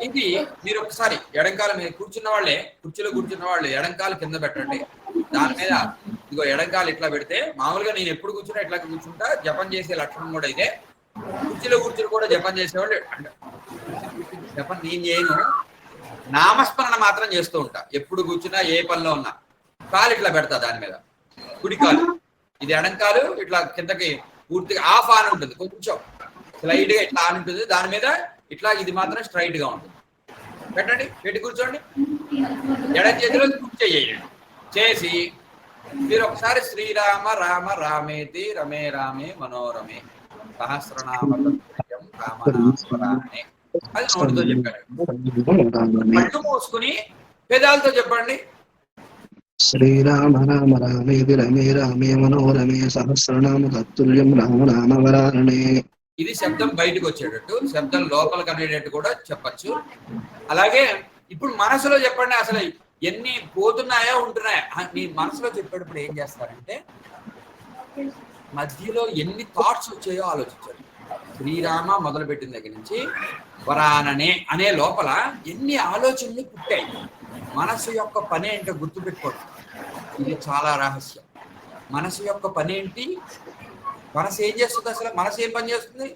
ఇది మీరు ఒకసారి ఎడంకాల మీద కూర్చున్న వాళ్ళే, కుర్చీలో కూర్చున్న వాళ్ళు ఎడంకాలు కింద పెట్టండి. దాని మీద ఇదిగో ఎడంకాలు ఇట్లా పెడితే, మామూలుగా నేను ఎప్పుడు కూర్చున్నా ఇట్లా కూర్చుంటా. జపం చేసే లక్షణం కూడా ఇదే. కుర్చీలో కూర్చుని కూడా జపం చేసేవాళ్ళు జపం నేను చేయను, నామస్మరణ మాత్రం చేస్తూ ఉంటా. ఎప్పుడు కూర్చున్నా ఏ పనిలో ఉన్నా కాలు ఇట్లా పెడతా దాని మీద, కుడి కాలు. ఇది ఎడంకాలు ఇట్లా కిందకి పూర్తిగా ఆఫ్ ఆన్ ఉంటుంది, కొంచెం స్లైడ్ గా ఇట్లా ఆన్ ఉంటుంది. దాని మీద ఇట్లా ఇది మాత్రం స్ట్రైట్ గా ఉంటుంది. పెట్టండి, పెట్టి కూర్చోండి. ఎడం చేతిలో చేయండి. చేసి మీరు ఒకసారి శ్రీరామ రామ రామేతి రమే రామే మనోరమే సహస్రనామ తత్తుల్యం రామనామవరాననే అది నోటితో చెప్పారు. కళ్ళు మూసుకుని పెదాలతో చెప్పండి. శ్రీరామ రామ రామేతి రమే రామే మనోరమే సహస్రనామ తత్తుల్యం రామనామవరాననే. ఇది శబ్దం బయటకు వచ్చేటట్టు, శబ్దం లోపలికి అనేటట్టు కూడా చెప్పచ్చు. అలాగే ఇప్పుడు మనసులో చెప్పండి. అసలు ఎన్ని పోతున్నాయా ఉంటున్నాయా మీ మనసులో చెప్పేటప్పుడు ఏం చేస్తారంటే మధ్యలో ఎన్ని థాట్స్ వచ్చాయో ఆలోచించారు. శ్రీరామ మొదలుపెట్టిన దగ్గర నుంచి వరాననే అనే లోపల ఎన్ని ఆలోచనలు పుట్టాయి. మనసు యొక్క పని ఏంటో గుర్తుపెట్టుకోండి, ఇది చాలా రహస్యం. మనసు యొక్క పని ఏంటి? మనసు ఏం చేస్తుంది? అసలు మనసు ఏం పని చేస్తుంది?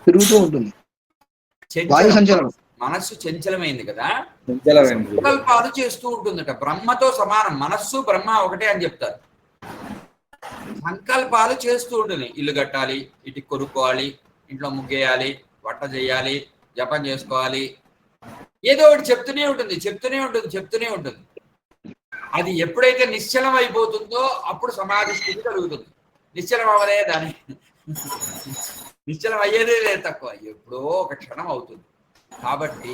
తిరుగుతూ ఉంటుంది. మనస్సు చంచలమైంది కదా, సంకల్పాలు చేస్తూ ఉంటుందట. బ్రహ్మతో సమానం మనస్సు, బ్రహ్మ ఒకటే అని చెప్తారు. సంకల్పాలు చేస్తూ ఉంటుంది. ఇల్లు కట్టాలి, ఇటు కొనుక్కోవాలి, ఇంట్లో ముగ్గేయాలి, వంట చేయాలి, జపం చేసుకోవాలి, ఏదో ఒకటి చెప్తూనే ఉంటుంది. అది ఎప్పుడైతే నిశ్చలం అయిపోతుందో అప్పుడు సమాధి స్థితి కలుగుతుంది. నిశ్చలం అవ్వదే, దాని నిశ్చలం అయ్యేదే లేదు, తక్కువ, ఎప్పుడో ఒక క్షణం అవుతుంది. కాబట్టి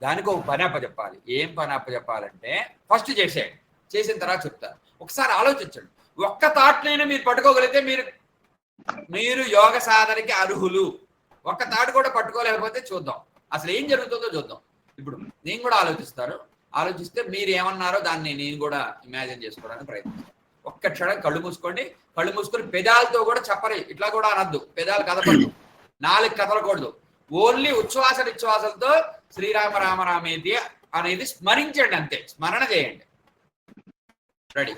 దానికి ఒక పని అప్పచెప్పాలి. ఏం పని అప్పచెప్పాలంటే ఫస్ట్ చేసేయండి, చేసిన తర్వాత చెప్తారు. ఒకసారి ఆలోచించండి. ఒక్క థాట్నైనా మీరు పట్టుకోగలిగితే మీరు యోగ సాధనకి అర్హులు. ఒక్క థాట్ కూడా పట్టుకోలేకపోతే చూద్దాం అసలు ఏం జరుగుతుందో చూద్దాం. ఇప్పుడు నేను కూడా ఆలోచిస్తే మీరు ఏమన్నారో దాన్ని నేను కూడా ఇమాజిన్ చేసుకోవడానికి ప్రయత్నిస్తాను. ఒక్క క్షణం కళ్ళు మూసుకొని పెదాలతో కూడా చెప్పరు, ఇట్లా కూడా అనద్దు, పెదాలు కదపడదు, నాలుగు కదలకూడదు. ఓన్లీ ఉచ్ఛ్వాస నిశ్వాసంతో శ్రీరామ రామ రామేతి అనేది స్మరించండి, అంతే, స్మరణ చేయండి. రెడీ.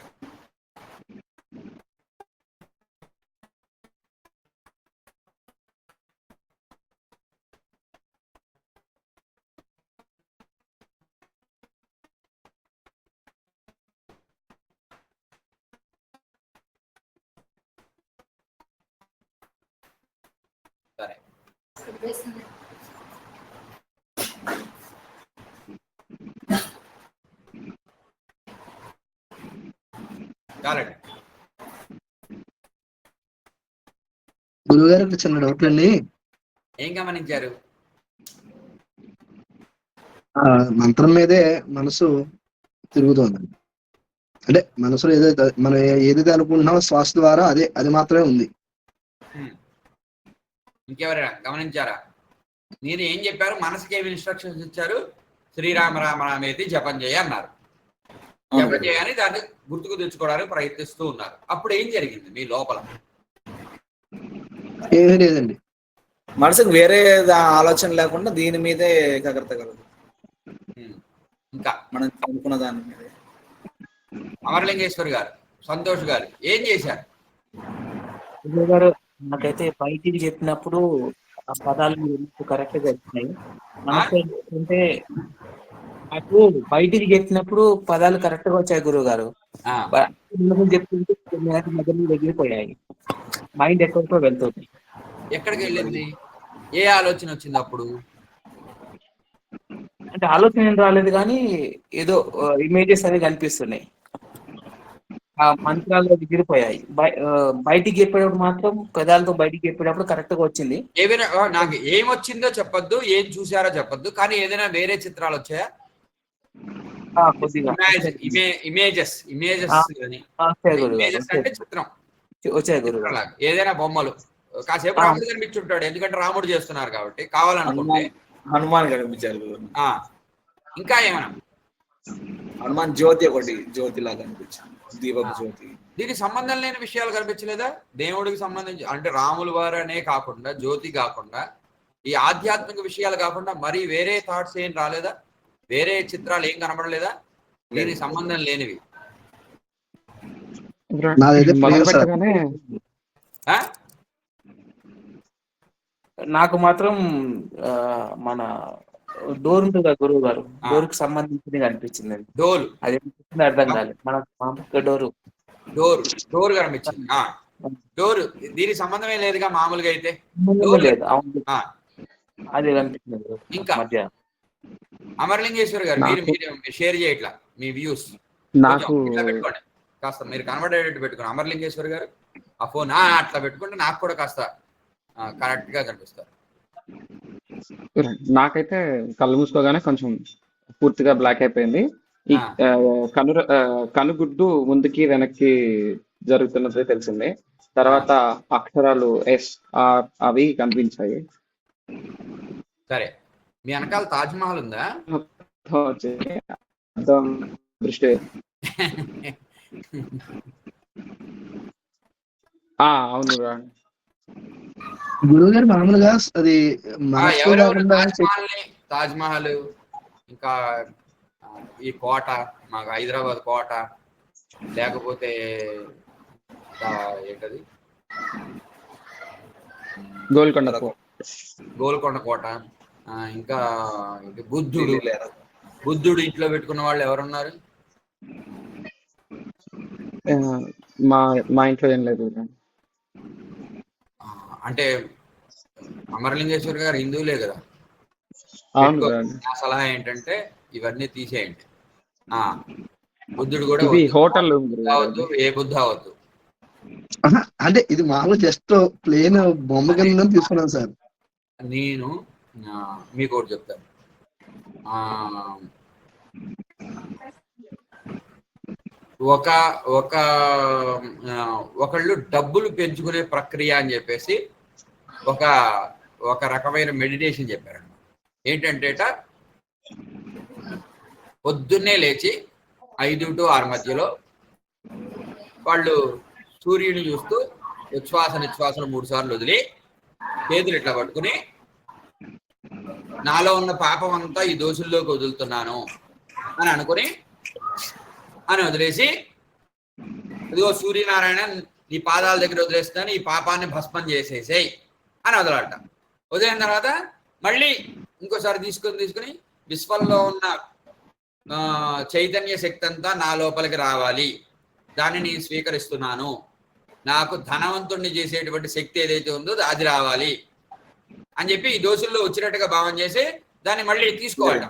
చాలండి. గురువు గారికి చిన్న డౌట్ అండి. ఏం గమనించారు? మంత్రం మీదే మనసు తిరుగుతోంది. అంటే మనసులో ఏదైతే మనం ఏదైతే అనుకుంటున్నామో శ్వాస ద్వారా అది మాత్రమే ఉంది. ఇంకెవరైనా గమనించారా? మీరు ఏం చెప్పారు? మనసుకి ఏమి ఇన్స్ట్రక్షన్స్ ఇచ్చారు? శ్రీరామ రామ రామేతి జపం చేయ అన్నారు. జపం చేయని దాన్ని గుర్తుకు తెచ్చుకోవడానికి ప్రయత్నిస్తూ ఉన్నారు. అప్పుడు ఏం జరిగింది మీ లోపల? ఏమీ లేదండి. మనసుకు వేరే ఆలోచన లేకుండా దీని మీదే ఏకాగ్రత కలదు. ఇంకా మనం అనుకున్న దాని మీదే. అమరలింగేశ్వర్ గారు, సంతోష్ గారు ఏం చేశారు? గారు నాకైతే బయటికి చెప్పినప్పుడు ఆ పదాలు కరెక్ట్ గా వచ్చినాయి. మనసు అంటే నాకు బయటికి చెప్పినప్పుడు పదాలు కరెక్ట్ గా వచ్చాయి గురువు గారు. చెప్తుంటే మధ్యలో ఎగిరిపోయాయి. మైండ్ ఎక్కడికో వెళ్తుంది. ఎక్కడికి వెళ్ళింది? ఏ ఆలోచన వచ్చింది అప్పుడు? అంటే ఆలోచన ఏం రాలేదు కానీ ఏదో ఇమేజెస్ అనేవి కనిపిస్తున్నాయి. ఆ మంత్రాలు ఎగిరిపోయాయి. బయటికి చెప్పేటప్పుడు మాత్రం పెదాలతో బయటికి చెప్పేటప్పుడు కరెక్ట్ గా వచ్చింది. ఏమైనా నాకు ఏమొచ్చిందో చెప్పొద్దు, ఏం చూసారో చెప్పొద్దు, కానీ ఏదైనా వేరే చిత్రాలు వచ్చాయా? ఇమేజెస్ అంటే చిత్రం వచ్చాయి గురువు. ఏదైనా బొమ్మలు కాసేపు రాముడు కనిపించుంటాడు, ఎందుకంటే రాముడు చేస్తున్నారు కాబట్టి. కావాలనుకుంటే హనుమాన్ కనిపించారు. ఇంకా ఏమైనా? హనుమాన్ జ్యోతి ఒకటి జ్యోతి లాగా కనిపించాను, దీపపు జ్యోతి. దీనికి సంబంధం లేని విషయాలు కనిపించలేదా? దేవుడికి సంబంధించి అంటే రాముల వారనే కాకుండా, జ్యోతి కాకుండా, ఈ ఆధ్యాత్మిక విషయాలు కాకుండా మరి వేరే థాట్స్ ఏం రాలేదా? వేరే చిత్రాలు ఏం కనబడలేదా దీనికి సంబంధం లేనివి? నాకు మాత్రం మన డోర్ ఉంటుంది కదా గురువు గారు, డోర్ కి సంబంధించింది అనిపించింది. డోర్ అది అర్థం కాలేదు. మన డోర్ కనిపించింది. డోర్ దీనికి సంబంధమే లేదుగా మామూలుగా అయితే. లేదు, అది కనిపించింది. ఇంకా అమరలింగేశ్వర్ గారు మీరు షేర్ చేయట్లా మీ వ్యూస్. నాకు పెట్టుకోండి, కాస్త మీరు కనబడేటట్టు పెట్టుకోండి. అమరలింగేశ్వర్ గారు ఆ ఫోన్ అట్లా పెట్టుకుంటే నాకు కూడా కాస్త కరెక్ట్ గా కనిపిస్తారు. నాకైతే కళ్ళు మూసుకోగానే కొంచెం పూర్తిగా బ్లాక్ అయిపోయింది. ఈ కనుగుడ్డు ముందుకి వెనక్కి జరుగుతున్నది తెలిసింది. తర్వాత అక్షరాలు ఎస్ అవి కనిపించాయి. సరే, మీ వెనకాల తాజ్ మహల్ ఉందా? దృష్టి అవును. గురువు గారు మామూలుగా అది తాజ్ మహల్, ఇంకా ఈ కోట, మాకు హైదరాబాద్ కోట, లేకపోతే ఏంటది గోల్కొండ కోట, ఇంకా బుద్ధుడు ఇంట్లో పెట్టుకున్న వాళ్ళు ఎవరున్నారు? మా ఇంట్లో ఏం లేదు. అంటే అమరలింగేశ్వర్ గారు హిందువులే కదా. నా సలహా ఏంటంటే ఇవన్నీ తీసేయండి. బుద్ధుడు కూడా హోటల్ అవద్దు, ఏ బుద్ధ అవద్దు. అంటే ఇది మామూలు జస్ట్ ప్లేన్ బొమ్మ కింద తీసుకున్నాను సార్. నేను మీకు ఒకటి చెప్తాను. ఒకళ్ళు డబ్బులు పెంచుకునే ప్రక్రియ అని చెప్పేసి ఒక రకమైన మెడిటేషన్ చెప్పారు. ఏంటంటే పొద్దున్నే లేచి 5 to 6 మధ్యలో వాళ్ళు సూర్యుని చూస్తూ ఉచ్ఛ్వాస నిశ్వాసను 3 సార్లు వదిలి చేతులు ఇట్లా పట్టుకుని, నాలో ఉన్న పాపం అంతా ఈ దోషుల్లోకి వదులుతున్నాను అని అనుకుని వదిలేసి, ఇదిగో సూర్యనారాయణ నీ పాదాల దగ్గర వదిలేస్తున్నాను, ఈ పాపాన్ని భస్మం చేసేసేయి అని వదలట. వదిలిన తర్వాత మళ్ళీ ఇంకోసారి తీసుకుని విశ్వంలో ఉన్న చైతన్య శక్తి అంతా నా లోపలికి రావాలి, దాన్ని నేను స్వీకరిస్తున్నాను, నాకు ధనవంతుణ్ణి చేసేటువంటి శక్తి ఏదైతే ఉందో అది రావాలి, అని చెప్పి ఈ దోషుల్లో వచ్చినట్టుగా భావం చేసి దాన్ని మళ్ళీ తీసుకోవాలట.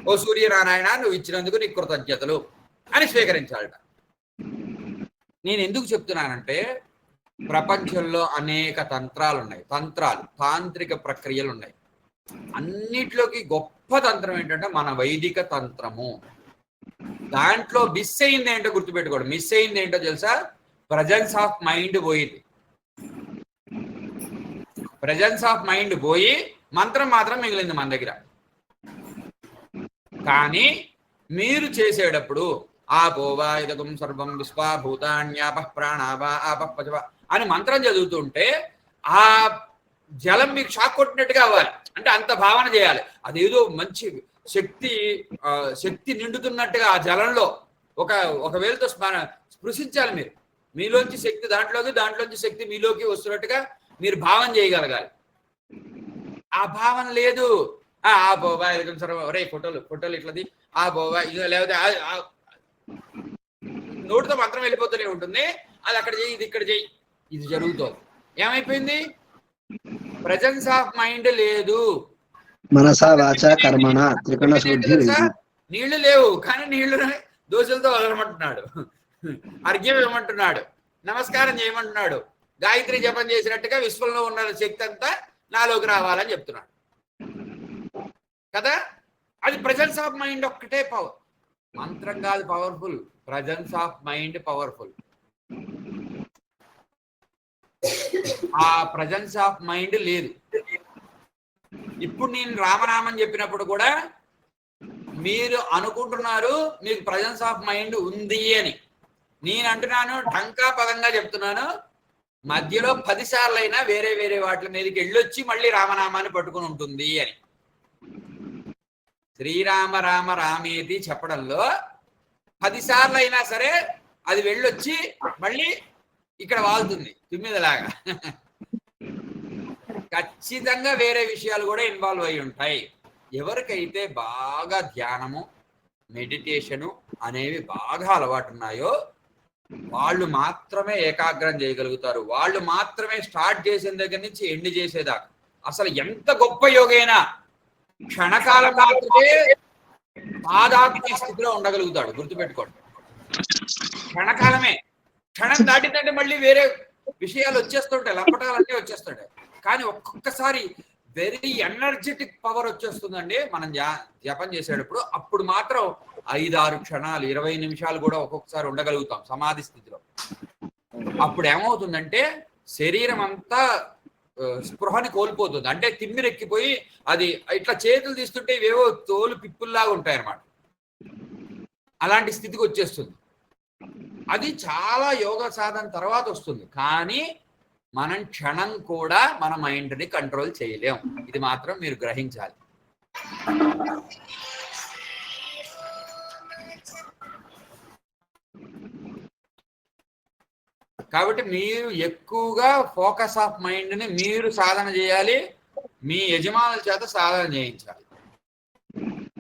ఓ సూర్యనారాయణ, నువ్వు ఇచ్చినందుకు నీకు కృతజ్ఞతలు అని స్వీకరించాలట. నేను ఎందుకు చెప్తున్నానంటే ప్రపంచంలో అనేక తంత్రాలు ఉన్నాయి, తాంత్రిక ప్రక్రియలు ఉన్నాయి. అన్నిట్లోకి గొప్ప తంత్రం ఏంటంటే మన వైదిక తంత్రము. దాంట్లో మిస్ అయింది ఏంటో గుర్తుపెట్టుకోండి. మిస్ అయింది ఏంటో తెలుసా? ప్రజెన్స్ ఆఫ్ మైండ్ పోయింది. ప్రజెన్స్ ఆఫ్ మైండ్ పోయి మంత్రం మాత్రం మిగిలింది మన దగ్గర. కానీ మీరు చేసేటప్పుడు ఆపోవా ఇదకం సర్వం విశ్వా భూతాన్యాప ప్రాణావా ఆప అని మంత్రం చదువుతుంటే ఆ జలం మీకు షాక్ కొట్టినట్టుగా అవ్వాలి. అంటే అంత భావన చేయాలి. అదేదో మంచి శక్తి నిండుతున్నట్టుగా ఆ జలంలో ఒక వేలుతో స్పృశించాలి. మీలోంచి శక్తి దాంట్లోంచి శక్తి మీలోకి వస్తున్నట్టుగా మీరు భావన చేయగలగాలి. ఆ భావన లేదు. ఆ బోబా రే ఫోటోలు ఇట్లది, ఆ బోబా ఇది లేకపోతే నోటితో మంత్రం వెళ్ళిపోతూనే ఉంటుంది. అది అక్కడ చేయి, ఇది ఇక్కడ చేయి, ఇది జరుగుతుంది. ఏమైపోయింది? ప్రజెన్స్ ఆఫ్ మైండ్ లేదు. మనసా వాచ కర్మణ త్రికరణ శుద్ధి. నీళ్లు లేవు, కానీ నీళ్లు దోశలతో వదలమంటున్నాడు, అర్ఘ్యం ఇవ్వమంటున్నాడు, నమస్కారం చేయమంటున్నాడు, గాయత్రి జపం చేసినట్టుగా విశ్వంలో ఉన్న శక్తి అంతా నాలోకి రావాలని చెప్తున్నాడు కదా. అది ప్రజెన్స్ ఆఫ్ మైండ్ ఒక్కటే పవర్. మంత్రం కాదు powerful, presence of mind powerful. ఆ ప్రజెన్స్ ఆఫ్ మైండ్ లేదు. ఇప్పుడు నేను రామనామం చెప్పినప్పుడు కూడా మీరు అనుకుంటున్నారు మీకు ప్రజెన్స్ ఆఫ్ మైండ్ ఉంది అని. నేను అంటున్నాను, ఢంకా పదంగా చెప్తున్నాను, మధ్యలో 10 సార్లు అయినా వేరే వేరే వాటి మీదకి వెళ్ళొచ్చి మళ్ళీ రామనామాన్ని పట్టుకుని ఉంటుంది అని. శ్రీరామ రామ రామేతి చెప్పడంలో 10 సార్లు అయినా సరే అది వెళ్ళొచ్చి మళ్ళీ ఇక్కడ వాళ్తుంది తుమ్మిదలాగా. ఖచ్చితంగా వేరే విషయాలు కూడా ఇన్వాల్వ్ అయి ఉంటాయి. ఎవరికైతే బాగా ధ్యానము, మెడిటేషను అనేవి బాగా అలవాటు ఉన్నాయో వాళ్ళు మాత్రమే ఏకాగ్రం చేయగలుగుతారు. వాళ్ళు మాత్రమే స్టార్ట్ చేసిన దగ్గర నుంచి ఎండ్ చేసేదాకా. అసలు ఎంత గొప్ప యోగైనా క్షణకాలం మాత్రమే ఆధ్యాత్మిక స్థితిలో ఉండగలుగుతాడు. గుర్తుపెట్టుకోండి, క్షణకాలమే. క్షణం దాటిందంటే మళ్ళీ వేరే విషయాలు వచ్చేస్తుంటాయి, లంపటాలన్నీ వచ్చేస్తుంటాయి. కానీ ఒక్కొక్కసారి వెరీ ఎనర్జెటిక్ పవర్ వచ్చేస్తుందండి మనం జపం చేసేటప్పుడు. అప్పుడు మాత్రం 5-6 క్షణాలు, 20 నిమిషాలు కూడా ఒక్కొక్కసారి ఉండగలుగుతాం సమాధి స్థితిలో. అప్పుడు ఏమవుతుందంటే శరీరం అంతా స్పృహని కోల్పోతుంది. అంటే తిమ్మిరెక్కిపోయి అది ఇట్లా చేతులు తీస్తుంటే ఇవేవో తోలు పిప్పుల్లాగా ఉంటాయి అన్నమాట. అలాంటి స్థితికి వచ్చేస్తుంది. అది చాలా యోగ సాధన తర్వాత వస్తుంది. కానీ మనం క్షణం కూడా మన మైండ్ని కంట్రోల్ చేయలేం. ఇది మాత్రం మీరు గ్రహించాలి. కాబట్టి మీరు ఎక్కువగా ఫోకస్ ఆఫ్ మైండ్ని మీరు సాధన చేయాలి, మీ యజమానుల చేత సాధన చేయించాలి.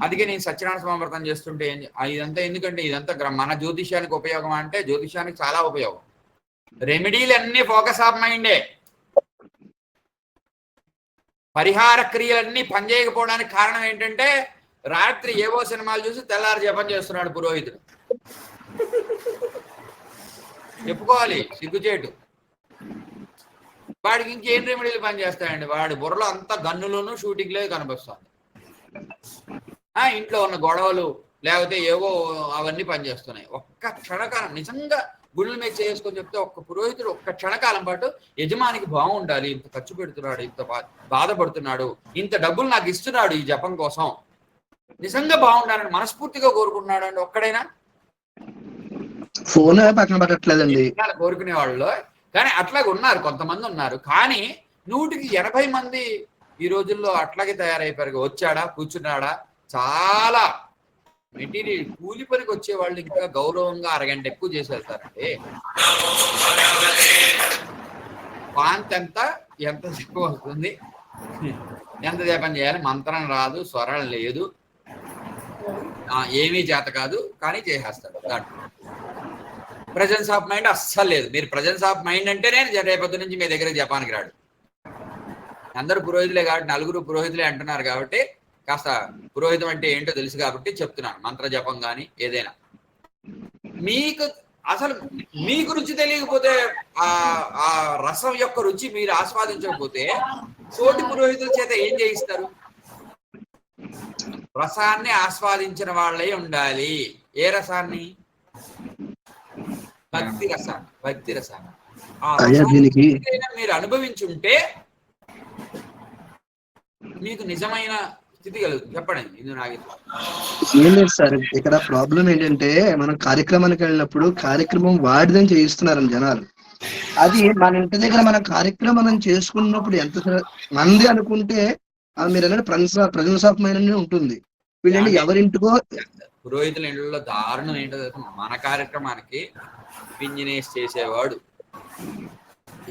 అందుకే నేను సత్యనారాయణ స్వామి వ్రతం చేస్తుంటే ఇదంతా ఎందుకంటే ఇదంతా మన జ్యోతిష్యానికి ఉపయోగం అంటే జ్యోతిష్యానికి చాలా ఉపయోగం. రెమెడీలు అన్నీ ఫోకస్ ఆఫ్ మైండే. పరిహార క్రియలన్నీ పనిచేయకపోవడానికి కారణం ఏంటంటే రాత్రి ఏవో సినిమాలు చూసి తెల్లారి జపం చేస్తున్నాడు పురోహితుడు. చెప్పుకోవాలి, సిగ్గుచేటు. వాడికి ఇంకేం రెమెడీలు పనిచేస్తాయండి? వాడి బుర్రలో అంతా గన్నులోనూ షూటింగ్లే కనిపిస్తుంది. ఇంట్లో ఉన్న గొడవలు లేకపోతే ఏవో అవన్నీ పనిచేస్తున్నాయి. ఒక్క క్షణకాలం నిజంగా గుళ్ళు మీద చేసుకొని చెప్తే ఒక్క పురోహితుడు ఒక్క క్షణకాలం పాటు యజమానికి బాగుండాలి, ఇంత ఖర్చు పెడుతున్నాడు, ఇంత బాధపడుతున్నాడు, ఇంత డబ్బులు నాకు ఇస్తున్నాడు ఈ జపం కోసం, నిజంగా బాగుండాలని మనస్ఫూర్తిగా కోరుకుంటున్నాడు అండి ఒక్కడైనా? ఫోన్ పక్కన పెట్టట్లేదండి కోరుకునే వాళ్ళు. కానీ అట్లాగే ఉన్నారు, కొంతమంది ఉన్నారు. కానీ 100కి 80 మంది ఈ రోజుల్లో అట్లాగే తయారైపోయారు. వచ్చాడా, కూర్చున్నాడా, చాలా మెటీరియల్ కూలి పనికి వచ్చే వాళ్ళు ఇంకా గౌరవంగా అరగంట ఎక్కువ చేసి వెళ్తారండి. పాంత్ ఎంత జపం వస్తుంది, ఎంత జపం చేయాలి, మంత్రం రాదు, స్వరం లేదు, ఏమీ చేత కాదు, కానీ చేసేస్తాడు. దాంట్లో ప్రజెన్స్ ఆఫ్ మైండ్ అస్సలు లేదు. మీరు ప్రజెన్స్ ఆఫ్ మైండ్ అంటేనే రేపటి నుంచి మీ దగ్గర జపానికి రాడు. అందరూ పురోహితులే కాబట్టి, నలుగురు పురోహితులే అంటున్నారు కాబట్టి కాస్త పురోహితం అంటే ఏంటో తెలుసు కాబట్టి చెప్తున్నాను. మంత్ర జపం కానీ ఏదైనా మీకు అసలు మీకు రుచి తెలియకపోతే ఆ రసం యొక్క రుచి మీరు ఆస్వాదించకపోతే తోటి పురోహితుల చేత ఏం చేయిస్తారు? రసాన్ని ఆస్వాదించిన వాళ్ళే ఉండాలి. ఏ రసాన్ని? భక్తి రసాన్ని. భక్తి రసాన్ని ఆ రసాన్ని మీరు అనుభవించుంటే మీకు నిజమైన స్థితి కలుగుతుంది. చెప్పండి. ఇది నాకు ఏం లేదు సార్, ఇక్కడ ప్రాబ్లం ఏంటంటే మనం కార్యక్రమానికి వెళ్ళినప్పుడు కార్యక్రమం వాడిదని చేయిస్తున్నారు జనాలు. అది మన ఇంటి దగ్గర మన కార్యక్రమం చేసుకున్నప్పుడు ఎంత మంది అనుకుంటే మీరు అన్నట్టు ప్రజెన్స్ ఆఫ్ మైండ్ ఉంటుంది. వీళ్ళంటే ఎవరింటికో పురోహితుల ఇంట్లో దారుణం ఏంటో మన కార్యక్రమానికి బిజినెస్ చేసేవాడు,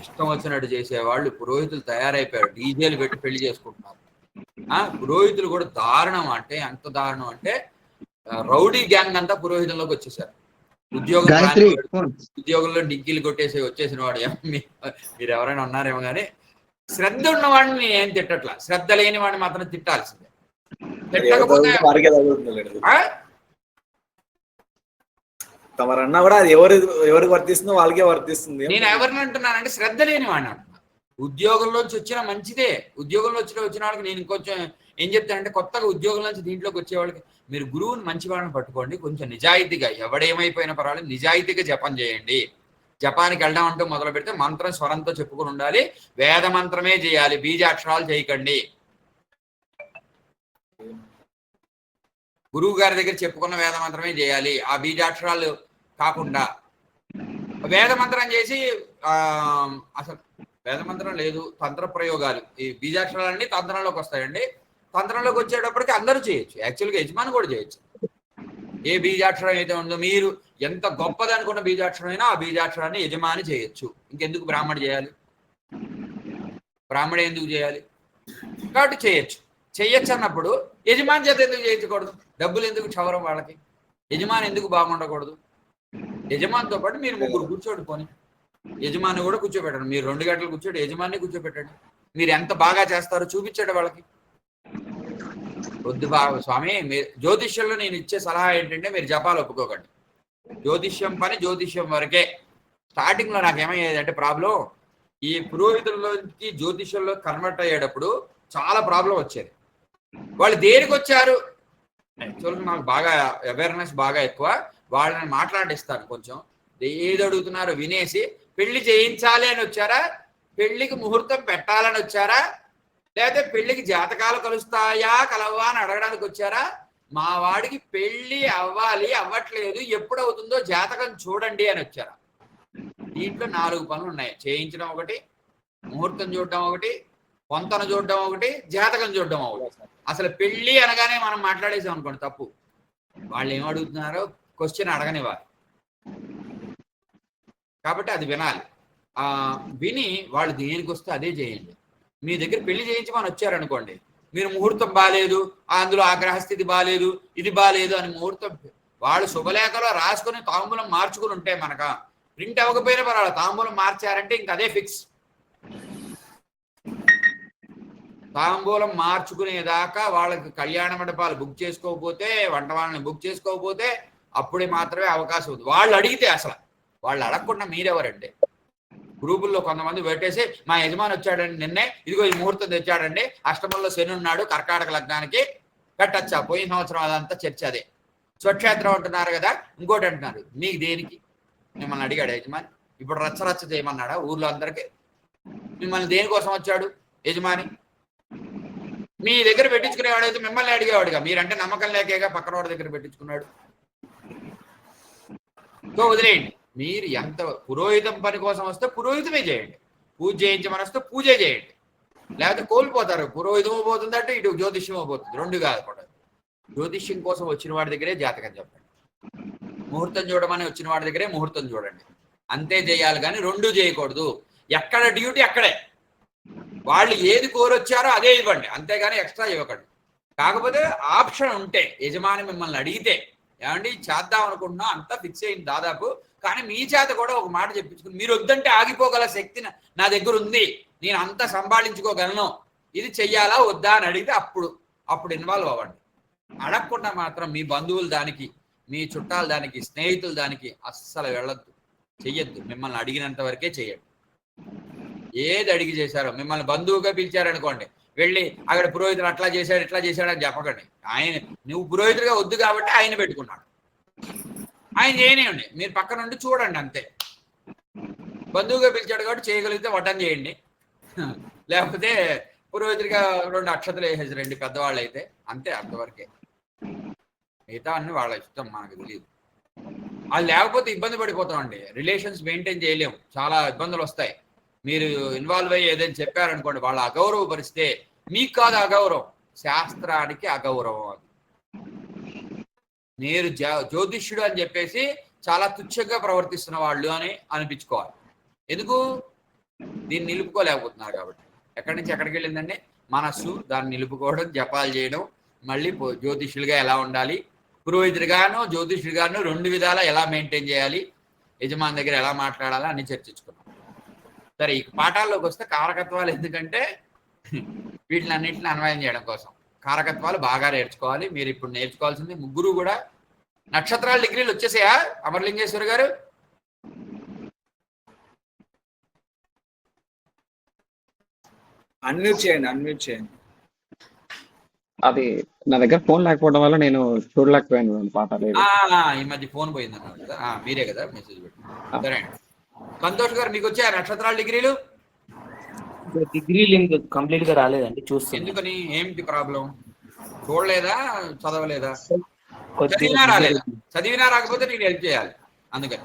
ఇష్టం వచ్చినట్టు చేసేవాళ్ళు పురోహితులు తయారైపోయారు. డీజేలు పెట్టి పెళ్లి చేసుకుంటున్నారు. పురోహితులు కూడా దారుణం అంటే ఎంత దారుణం అంటే రౌడీ గ్యాంగ్ అంతా పురోహితంలోకి వచ్చేసారు. ఉద్యోగంలో డిగ్రీలు కొట్టేసి వచ్చేసిన వాడు మీరు ఎవరైనా ఉన్నారేమో కానీ శ్రద్ధ ఉన్న వాడిని ఏం తిట్టట్లా, శ్రద్ధ లేని వాడిని మాత్రం తిట్టాల్సిందే. తిట్టకపోతే తమరన్నా కూడా అది ఎవరికి వర్తిస్తుందో వాళ్ళకే వర్తిస్తుంది. నేను ఎవరిని అంటున్నానంటే శ్రద్ధ లేని వాడిని అంటున్నా. ఉద్యోగంలోంచి వచ్చిన మంచిదే, ఉద్యోగంలో వచ్చిన వాళ్ళకి నేను కొంచెం ఏం చెప్తానంటే కొత్తగా ఉద్యోగం నుంచి దీంట్లోకి వచ్చే వాళ్ళకి మీరు గురువుని మంచి వాళ్ళని పట్టుకోండి, కొంచెం నిజాయితీగా ఎవడేమైపోయినా పర్వాలేదు నిజాయితీగా జపం చేయండి. జపానికి వెళ్ళడం అంటూ మొదలు పెడితే మంత్రం స్వరంతో చెప్పుకుని ఉండాలి, వేద మంత్రమే చేయాలి, బీజాక్షరాలు చేయకండి. గురువు గారి దగ్గర చెప్పుకున్న వేద మంత్రమే చేయాలి, ఆ బీజాక్షరాలు కాకుండా. వేద మంత్రం చేసి అసలు వేద మంత్రం లేదు, తంత్ర ప్రయోగాలు, ఈ బీజాక్షరాలన్నీ తంత్రంలోకి వస్తాయండి. తంత్రంలోకి వచ్చేటప్పటికి అందరూ చేయొచ్చు, యాక్చువల్గా యజమాని కూడా చేయొచ్చు. ఏ బీజాక్షరం అయితే ఉందో మీరు ఎంత గొప్పది అనుకున్న బీజాక్షరం అయినా ఆ బీజాక్షరాన్ని యజమాని చేయొచ్చు. ఇంకెందుకు బ్రాహ్మణ చేయాలి? బ్రాహ్మణ ఎందుకు చేయాలి? కాబట్టి చేయొచ్చు అన్నప్పుడు యజమాని చేత ఎందుకు చేయించకూడదు? డబ్బులు ఎందుకు క్షవరం వాళ్ళకి? యజమాని ఎందుకు బాగుండకూడదు? యజమానితో పాటు మీరు ముగ్గురు కూర్చోండి, పోనీ యజమాని కూడా కూర్చోబెట్టండి. మీరు 2 గంటలు కూర్చోండి, యజమాని కూర్చోబెట్టండి. మీరు ఎంత బాగా చేస్తారో చూపించండి వాళ్ళకి. వద్దు స్వామి, మీరు జ్యోతిష్యంలో నేను ఇచ్చే సలహా ఏంటంటే మీరు జపాలు ఒప్పుకోకండి. జ్యోతిష్యం వరకే. స్టార్టింగ్ లో నాకేమయ్యేదంటే ప్రాబ్లం, ఈ పురోహితుల్లోకి జ్యోతిష్యంలో కన్వర్ట్ అయ్యేటప్పుడు చాలా ప్రాబ్లం వచ్చేది. వాళ్ళు దేనికి వచ్చారు యాక్చువల్గా నాకు బాగా అవేర్నెస్ బాగా ఎక్కువ, వాళ్ళని మాట్లాడిస్తాను. కొంచెం ఏది అడుగుతున్నారో వినేసి పెళ్లి చేయించాలి అని వచ్చారా, పెళ్లికి ముహూర్తం పెట్టాలని వచ్చారా, లేకపోతే పెళ్లికి జాతకాలు కలుస్తాయా కలవా అని అడగడానికి వచ్చారా, మా వాడికి పెళ్లి అవ్వాలి అవ్వట్లేదు ఎప్పుడు అవుతుందో జాతకం చూడండి అని వచ్చారా? దీంట్లో 4 పనులు ఉన్నాయి. చేయించడం ఒకటి, ముహూర్తం చూడడం ఒకటి, పొంతన చూడడం ఒకటి, జాతకం చూడడం ఒకటి. అసలు పెళ్లి అనగానే మనం మాట్లాడేసాం అనుకోండి తప్పు. వాళ్ళు ఏం అడుగుతున్నారో క్వశ్చన్ అడగనివ్వాలి. కాబట్టి అది వినాలి. విని వాళ్ళు దేనికి వస్తే అదే చేయండి. మీ దగ్గర పెళ్లి చేయించమని వచ్చారనుకోండి, మీరు ముహూర్తం బాగాలేదు, అందులో ఆ గ్రహస్థితి బాగాలేదు, ఇది బాగాలేదు అని ముహూర్తం వాళ్ళు శుభలేఖలో రాసుకుని తాంబూలం మార్చుకుని ఉంటే మనక ప్రింట్ అవ్వకపోయినా పర్వాలేదు, తాంబూలం మార్చారంటే ఇంక అదే ఫిక్స్. తాంబూలం మార్చుకునేదాకా వాళ్ళకి కళ్యాణ మండపాలు బుక్ చేసుకోకపోతే, వంట వాళ్ళని బుక్ చేసుకోకపోతే అప్పుడే మాత్రమే అవకాశం ఉంది. వాళ్ళు అడిగితే, అసలు వాళ్ళు అడగకుండా మీరెవరండి? గ్రూపుల్లో కొంతమంది పెట్టేసి మా యజమాని వచ్చాడండి నిన్నే, ఇదిగో ఈ ముహూర్తం తెచ్చాడండి, అష్టమంలో శని ఉన్నాడు, కర్కాటక లగ్నానికి పెట్టచ్చా? పోయిన సంవత్సరం అదంతా చర్చ అదే. స్వక్షేత్రం అంటున్నారు కదా, ఇంకోటి అంటున్నారు. మీకు దేనికి? మిమ్మల్ని అడిగాడు యజమాని? ఇప్పుడు రచ్చ చేయమన్నాడా ఊర్లో అందరికీ? మిమ్మల్ని దేనికోసం వచ్చాడు యజమాని? మీ దగ్గర పెట్టించుకునేవాడైతే మిమ్మల్ని అడిగేవాడుగా, మీరంటే నమ్మకం లేకేగా పక్కన వాడి దగ్గర పెట్టించుకున్నాడు. సో వదిలేయండి. మీరు ఎంత పురోహితం పని కోసం వస్తే పురోహితమే చేయండి, పూజ చేయించమని వస్తే పూజే చేయండి. లేకపోతే కోల్పోతారు, పురోహితము పోతుందంటే ఇటు జ్యోతిష్యము పోతుంది, 2 కాదు కూడా. జ్యోతిష్యం కోసం వచ్చిన వాడి దగ్గరే జాతకం చెప్పండి, ముహూర్తం చూడమని వచ్చిన వాడి దగ్గరే ముహూర్తం చూడండి, అంతే చేయాలి. కానీ 2 చేయకూడదు. ఎక్కడ డ్యూటీ అక్కడే, వాళ్ళు ఏది కోరొచ్చారో అదే ఇవ్వండి, అంతేగాని ఎక్స్ట్రా ఇవ్వకండి. కాకపోతే ఆప్షన్ ఉంటే యజమాని మిమ్మల్ని అడిగితే, ఏమండి చేద్దాం అనుకుంటున్నా అంతా ఫిక్స్ అయింది దాదాపు, కానీ మీ చేత కూడా ఒక మాట చెప్పించుకుని, మీరు వద్దంటే ఆగిపోగల శక్తి నా దగ్గర ఉంది, నేను అంతా సంభాళించుకోగలను, ఇది చెయ్యాలా వద్దా అని అడిగితే అప్పుడు ఇన్వాల్వ్ అవ్వండి. అడగకుండా మాత్రం మీ బంధువులు దానికి, మీ చుట్టాలు దానికి, స్నేహితులు దానికి అస్సలు వెళ్ళొద్దు, చెయ్యొద్దు. మిమ్మల్ని అడిగినంత వరకే చెయ్యండి. ఏది అడిగి చేశారో, మిమ్మల్ని బంధువుగా పిలిచారనుకోండి, వెళ్ళి అక్కడ పురోహితుడు అట్లా చేశాడు ఇట్లా చేశాడు అని చెప్పకండి. నువ్వు పురోహితుడిగా వద్దు కాబట్టి ఆయన పెట్టుకున్నాడు, ఆయన చేయనివ్వండి, మీరు పక్క నుండి చూడండి అంతే. బంధువుగా పిలిచాడు కాబట్టి చేయగలిగితే వడ్డం చేయండి, లేకపోతే పురోహితుడిగా 2 అక్షతలు వేసేసారండి పెద్దవాళ్ళు అయితే, అంతే, అంతవరకే. మిగతా అన్ని వాళ్ళ ఇష్టం, మనకు తెలియదు. వాళ్ళు లేకపోతే ఇబ్బంది పడిపోతామండి, రిలేషన్స్ మెయింటైన్ చేయలేము, చాలా ఇబ్బందులు వస్తాయి. మీరు ఇన్వాల్వ్ అయ్యి ఏదైనా చెప్పారనుకోండి, వాళ్ళ అగౌరవపరిస్తే మీకు కాదు అగౌరవం, శాస్త్రానికి అగౌరవం. అది మీరు జ్యోతిష్యుడు అని చెప్పేసి చాలా తుచ్చంగా ప్రవర్తిస్తున్న వాళ్ళు అని అనిపించుకోవాలి. ఎందుకు? దీన్ని నిలుపుకోలేకపోతున్నారు కాబట్టి. ఎక్కడి నుంచి ఎక్కడికి వెళ్ళిందండి మనస్సు, దాన్ని నిలుపుకోవడం, జపాలు చేయడం, మళ్ళీ జ్యోతిష్యులుగా ఎలా ఉండాలి, పురోహితుడిగాను జ్యోతిష్యుడిగాను 2 విధాలా ఎలా మెయింటైన్ చేయాలి, యజమాని దగ్గర ఎలా మాట్లాడాలి అని చర్చించుకున్నాం. సరే, ఈ పాఠాల్లోకి వస్తే కారకత్వాలు ఎందుకంటే వీటిని అన్నింటిని అన్వయం చేయడం కోసం కారకత్వాలు బాగా నేర్చుకోవాలి. మీరు ఇప్పుడు నేర్చుకోవాల్సింది ముగ్గురు కూడా నక్షత్రాల డిగ్రీలు వచ్చేసాయా అమరలింగేశ్వరి గారు? అన్మ్యూట్ చేయండి. అది నా దగ్గర ఫోన్ లేకపోవడం వల్ల నేను చూడలేకపోయాను పాఠాలు. ఈ మధ్య ఫోన్ పోయిందన్నారు కదా, మీరే కదా మెసేజ్ పెట్టారు. సరే అండి, సంతోష్ గారు మీకు వచ్చాయా నక్షత్రాల డిగ్రీలు? డిగ్రీ లింక్ కంప్లీట్ గా రాలేదండి, చూస్తాను. ఎందుకని? ఏమిటి ప్రాబ్లం? చూడలేదా, చదవలేదా? చదివినా రాకపోతే నేను హెల్ప్ చేయాలి అందుకని.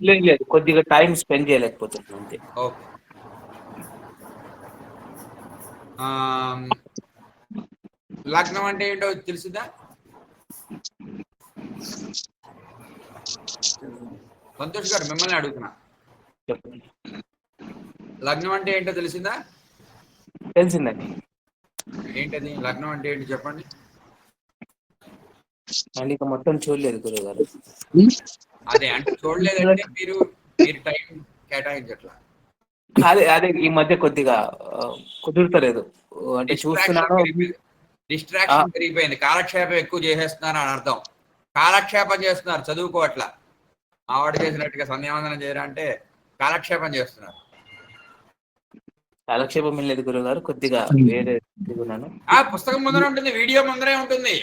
లేదు, కొద్దిగా టైం స్పెండ్ చేయలేకపోతున్నాను అంతే. ఓకే. లగ్నం అంటే ఏంటో తెలుసుదా? సంతోష్ గారు మిమ్మల్ని అడుగుతున్నా, లగ్నం అంటే ఏంటో తెలిసిందా? తెలిసిందండి. ఏంటది లగ్నం అంటే ఏంటి చెప్పండి. అండ్ ఇక మొత్తం చూడలేదు గురువు గారు. అదే అంటే చూడలేదంటే మీరు టైం కేటాయించట్లా. అదే ఈ మధ్య కొద్దిగా కుదురుతలేదు, అంటే చూస్తున్నాను. డిస్ట్రాక్షన్ పెరిగిపోయింది, కాలక్షేపం ఎక్కువ చేసేస్తున్నారు అని అర్థం. కాలక్షేపం చేస్తున్నారు, చదువుకోవట్లా. మావాడు చేసినట్టుగా సంధ్యావందనం చేయరా అంటే కాలక్షేపం చేస్తున్నారు. కాలక్షేపం లేదు గురువు గారు, కొద్దిగా వేరే పుస్తకం ముందరే ఉంటుంది, వీడియో ముందరే ఉంటుంది.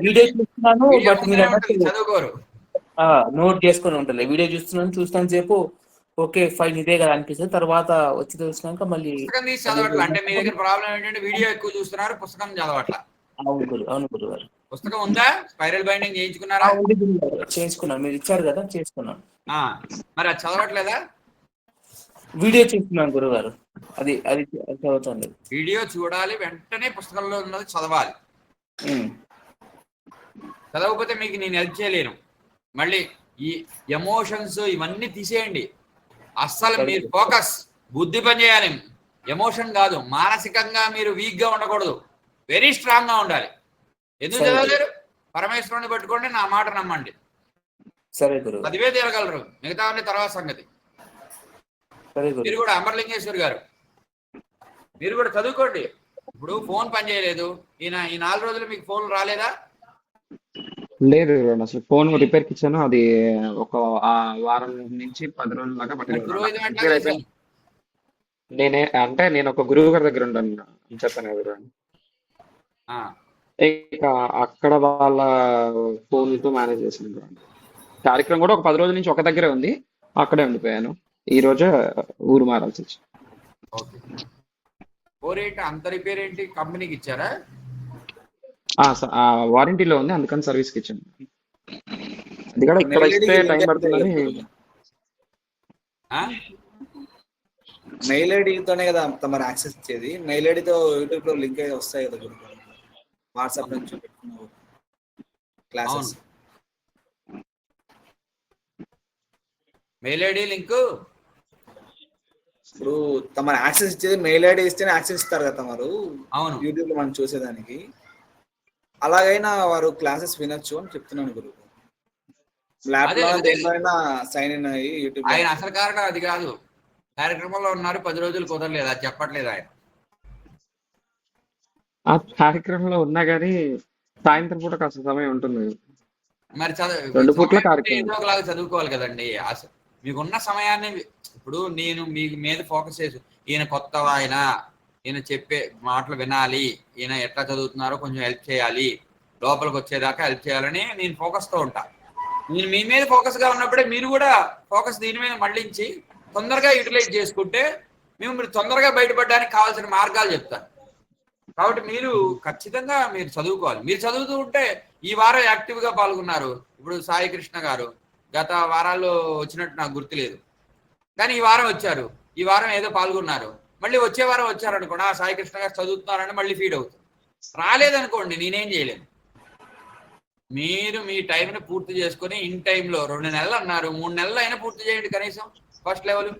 వీడియో చూస్తున్నాను, బట్ మీరు చదువుకోరు, నోట్ చేసుకొని ఉంటుంది. వీడియో చూస్తాను సేపు ఓకే ఫైన్ ఇదే కదా అనిపిస్తుంది, తర్వాత వచ్చి చూసినాక మళ్ళీ పుస్తకం తీసి చదవట్లా. అంటే మీ దగ్గర ప్రాబ్లం ఏంటంటే వీడియో ఎక్కువ చూస్తున్నారు, పుస్తకం చదవట్లా. అవును గురువు గారు. పుస్తకం ఉందా? స్పైరల్ బైండింగ్ చేయించుకున్నారా? చేసుకున్నాను, మీరు ఇచ్చారు కదా, చేసుకున్నాను. మరి అది చదవట్లేదా? వీడియో చూస్తున్నాను గురువు గారు, అది చదువుతుంది. వీడియో చూడాలి, వెంటనే పుస్తకంలో ఉన్నది చదవాలి. చదవకపోతే మీకు నేను హెల్ప్ చేయలేను. మళ్ళీ ఈ ఎమోషన్స్ ఇవన్నీ తీసేయండి. అస్సలు మీరు ఫోకస్, బుద్ధి పని చేయాలి, ఎమోషన్ కాదు. మానసికంగా మీరు వీక్ గా ఉండకూడదు, వెరీ స్ట్రాంగ్ గా ఉండాలి. ఎందుకు చదవలేరు? పరమేశ్వరుని పట్టుకోండి, నా మాట నమ్మండి. సరే గురువు, చదివే తీరగలరు, మిగతా తర్వాత సంగతి. మీరు కూడా అమరలింగేశ్వరి గారు, మీరు కూడా చదువుకోండి. ఇప్పుడు ఫోన్ పని చేయలేదు, ఈ 4 రోజులు మీకు ఫోన్ రాలేదా? లేదు, అసలు ఫోన్ రిపేర్కి ఇచ్చాను, అది ఒక వారం నుంచి 10 రోజుల దాకా పట్టింది. నేను ఒక గురువు గారి దగ్గర ఉంటాను చెప్పాను కదా, ఇక అక్కడ వాళ్ళ ఫోన్తో మేనేజ్ చేసాను. కార్యక్రమం కూడా ఒక 10 రోజుల నుంచి ఒక దగ్గరే ఉంది, అక్కడే ఉండిపోయాను. ఈ రోజు ఊరు మారాల్సి వచ్చింది. అంత రిపేర్ ఏంటి, కంపెనీకి ఇచ్చారా? వారంటీలో ఉంది, అందుకని సర్వీస్కి ఇచ్చాను. అది కూడా ఇక్కడ ఇస్తే టైం పడుతుందని. మెయిల్ ఐడితోనే కదా తమరు యాక్సెస్ ఇచ్చేది, మెయిల్ ఐడితో యూట్యూబ్ లో లింక్ అయితే వస్తాయి కదా గురు, వాట్సాప్ నుంచి పెట్టుకున్నావు క్లాసెస్. మెయిల్ ఐడి లింక్ ఇప్పుడు తమరు యాక్సెస్ ఇచ్చేది మెయిల్ ఐడి ఇస్తేనే యాక్సెస్ ఇస్తారు కదా తమరు. అవును, యూట్యూబ్ లో మనం చూసేదానికి. అలాగైనా వారు క్లాసెస్ వినొచ్చు అని చెప్తున్నాను గురు. ల్యాప్టాప్ దేనిపైన సైన్ ఇన్ అయ్యి యూట్యూబ్. ఆయన అసలు కారణం అది కాదు, కార్యక్రమంలో ఉన్నారు, 10 రోజులు కుదరలేదు, అది చెప్పట్లేదు ఆయన. ఆ కార్యక్రమంలో ఉన్నా కానీ సాయంత్రం పూట కాస్త సమయం ఉంటుంది. మరి రెండు పూట్ల సమయం ఉంటే కార్యక్రమం. ఏదో ఒకలాగా చదువుకోవాలి కదండి. అసలు మీకున్న సమయాన్ని ఇప్పుడు నేను మీ మీద ఫోకస్ చేసి ఈయన కొత్త ఆయన, ఈయన చెప్పే మాటలు వినాలి, ఈయన ఎట్లా చదువుతున్నారో కొంచెం హెల్ప్ చేయాలి, లోపలికి వచ్చేదాకా హెల్ప్ చేయాలని నేను ఫోకస్తో ఉంటా. నేను మీ మీద ఫోకస్గా ఉన్నప్పుడే మీరు కూడా ఫోకస్ దీని మీద మళ్ళించి తొందరగా యూటిలైజ్ చేసుకుంటే మీరు తొందరగా బయటపడడానికి కావాల్సిన మార్గాలు చెప్తాను. కాబట్టి మీరు ఖచ్చితంగా మీరు చదువుకోవాలి. మీరు చదువుతూ ఉంటే ఈ వారం యాక్టివ్గా పాల్గొన్నారు. ఇప్పుడు సాయి కృష్ణ గారు గత వారాల్లో వచ్చినట్టు నాకు గుర్తులేదు, కానీ ఈ వారం వచ్చారు, ఈ వారం ఏదో పాల్గొన్నారు. మళ్ళీ వచ్చే వారం వచ్చారనుకోండి, ఆ సాయి కృష్ణ గారు చదువుతున్నారని మళ్ళీ ఫీడ్ అవుతుంది. రాలేదనుకోండి, నేనేం చేయలేను. మీరు మీ టైంని పూర్తి చేసుకుని ఇన్ టైంలో 2 నెలలు అన్నారు, 3 నెలలు అయినా పూర్తి చేయండి. కనీసం ఫస్ట్ లెవెల్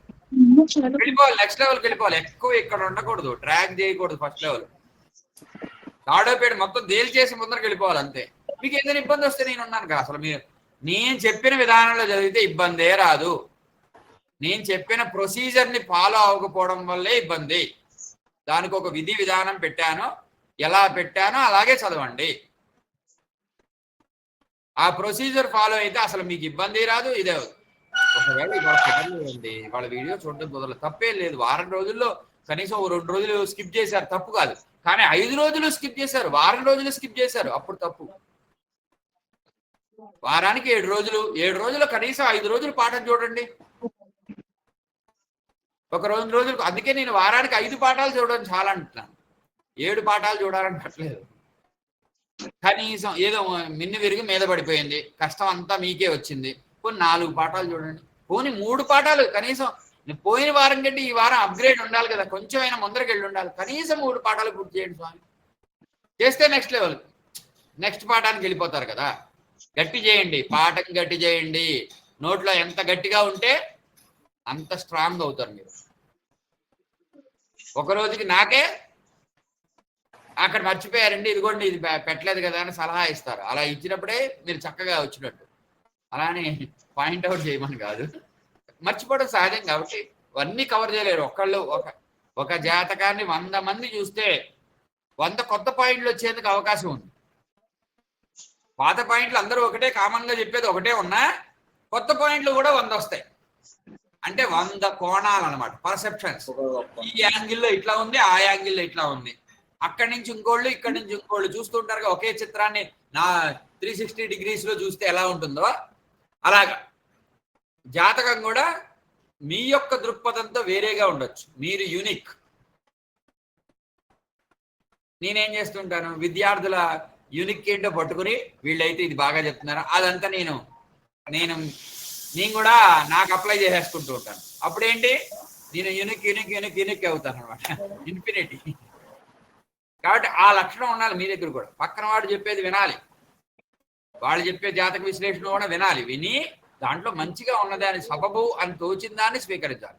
వెళ్ళిపోవాలి, నెక్స్ట్ లెవెల్కి వెళ్ళిపోవాలి. ఎక్కువ ఇక్కడ ఉండకూడదు, ట్రాక్ చేయకూడదు. ఫస్ట్ లెవెల్ తాడోపేట మొత్తం దేలు చేసి ముందరకు వెళ్ళిపోవాలి అంతే. మీకు ఏదైనా ఇబ్బంది వస్తే నేను ఉన్నాను కదా. అసలు మీరు నేను చెప్పిన విధానంలో చదివితే ఇబ్బందే రాదు. నేను చెప్పిన ప్రొసీజర్ని ఫాలో అవ్వకపోవడం వల్లే ఇబ్బంది. దానికి ఒక విధి విధానం పెట్టాను, ఎలా పెట్టానో అలాగే చదవండి. ఆ ప్రొసీజర్ ఫాలో అయితే అసలు మీకు ఇబ్బంది రాదు, ఇదే. ఒకవేళ వాళ్ళ వీడియో చూడడం కుదరదు, తప్పేం లేదు. వారం రోజుల్లో కనీసం 2 రోజులు స్కిప్ చేశారు, తప్పు కాదు. కానీ 5 రోజులు స్కిప్ చేశారు, వారం రోజులు స్కిప్ చేశారు, అప్పుడు తప్పు. వారానికి 7 రోజులు, 7 రోజులు కనీసం 5 రోజులు పాఠం చూడండి. ఒక 2 రోజులు. అందుకే నేను వారానికి 5 పాఠాలు చూడడం చాలా అంటున్నాను, 7 పాఠాలు చూడాలని పెట్టలేదు. కనీసం ఏదో మిన్ను విరిగి మీద పడిపోయింది, కష్టం అంతా మీకే వచ్చింది, పోనీ 4 పాఠాలు చూడండి, పోనీ 3 పాఠాలు కనీసం. పోయిన వారం కంటే ఈ వారం అప్గ్రేడ్ ఉండాలి కదా, కొంచెమైనా ముందరికి వెళ్ళి ఉండాలి. కనీసం 3 పాఠాలు పూర్తి చేయండి స్వామి. చేస్తే నెక్స్ట్ లెవెల్, నెక్స్ట్ పాఠానికి వెళ్ళిపోతారు కదా. గట్టి చేయండి, పాఠం గట్టి చేయండి. నోట్లో ఎంత గట్టిగా ఉంటే అంత స్ట్రాంగ్ అవుతారు మీరు. ఒక రోజుకి నాకే అక్కడ మర్చిపోయారండి, ఇదిగోండి ఇది పెట్టలేదు కదా అని సలహా ఇస్తారు. అలా ఇచ్చినప్పుడే మీరు చక్కగా వచ్చినట్టు. అలానే పాయింట్అవుట్ చేయమని కాదు, మర్చిపోవడం సహజం. కాబట్టి అన్నీ కవర్ చేయలేరు ఒకళ్ళు. ఒక జాతకాన్ని 100 మంది చూస్తే 100 కొత్త పాయింట్లు వచ్చేందుకు అవకాశం ఉంది. పాత పాయింట్లు అందరూ ఒకటే కామన్గా చెప్పేది ఒకటే ఉన్నా కొత్త పాయింట్లు కూడా 100 వస్తాయి. అంటే 100 కోణాలు అనమాట, పర్సెప్షన్స్. ఈ యాంగిల్లో ఇట్లా ఉంది, ఆ యాంగిల్లో ఇట్లా ఉంది, అక్కడి నుంచి ఇంకోళ్ళు, ఇక్కడి నుంచి ఇంకోళ్ళు చూస్తుంటారుగా. ఒకే చిత్రాన్ని నా 360 డిగ్రీస్లో చూస్తే ఎలా ఉంటుందో అలాగా జాతకం కూడా మీ యొక్క దృక్పథంతో వేరేగా ఉండొచ్చు. మీరు యూనిక్. నేనేం చేస్తుంటాను, విద్యార్థుల యూనిక్ ఏంటో పట్టుకుని వీళ్ళైతే ఇది బాగా చెప్తున్నారు, అదంతా నేను కూడా నాకు అప్లై చేసేసుకుంటూ ఉంటాను. అప్పుడేంటి, నేను యూనిక్ యూనిక్ యూనిక్ యూనిక్ అవుతాను అనమాట, ఇన్ఫినిటీ. కాబట్టి ఆ లక్షణం ఉండాలి మీ దగ్గర కూడా. పక్కన వాడు చెప్పేది వినాలి, వాళ్ళు చెప్పే జాతక విశ్లేషణ కూడా వినాలి. విని దాంట్లో మంచిగా ఉన్నదాని సబబు అని తోచిన దాన్ని స్వీకరించాలి.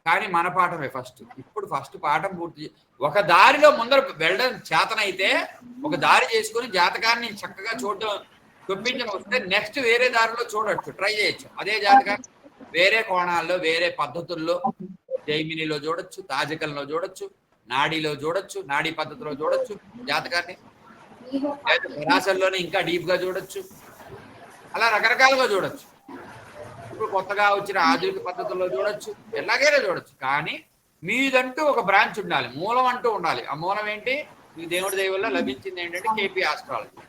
కానీ మన పాఠమే ఫస్ట్. ఇప్పుడు ఫస్ట్ పాఠం పూర్తి, ఒక దారిలో ముందర వెళ్ళడం చేతనైతే ఒక దారి చేసుకుని జాతకాన్ని చక్కగా చూడడం చూపించడం వస్తే నెక్స్ట్ వేరే దారిలో చూడొచ్చు, ట్రై చేయొచ్చు. అదే జాతకాన్ని వేరే కోణాల్లో, వేరే పద్ధతుల్లో, జైమినిలో చూడొచ్చు, తాజకంలో చూడొచ్చు, నాడీలో చూడొచ్చు, నాడీ పద్ధతిలో చూడొచ్చు జాతకాన్ని, నిరాశల్లోనే ఇంకా డీప్ గా చూడొచ్చు. అలా రకరకాలుగా చూడొచ్చు. ఇప్పుడు కొత్తగా వచ్చిన ఆధునిక పద్ధతుల్లో చూడొచ్చు, ఎలాగైనా చూడొచ్చు. కానీ మీదంటూ ఒక బ్రాంచ్ ఉండాలి, మూలం అంటూ ఉండాలి. ఆ మూలం ఏంటి, మీ దేవుడి దయ వల్ల లభించింది ఏంటంటే కేపీ ఆస్ట్రాలజీ.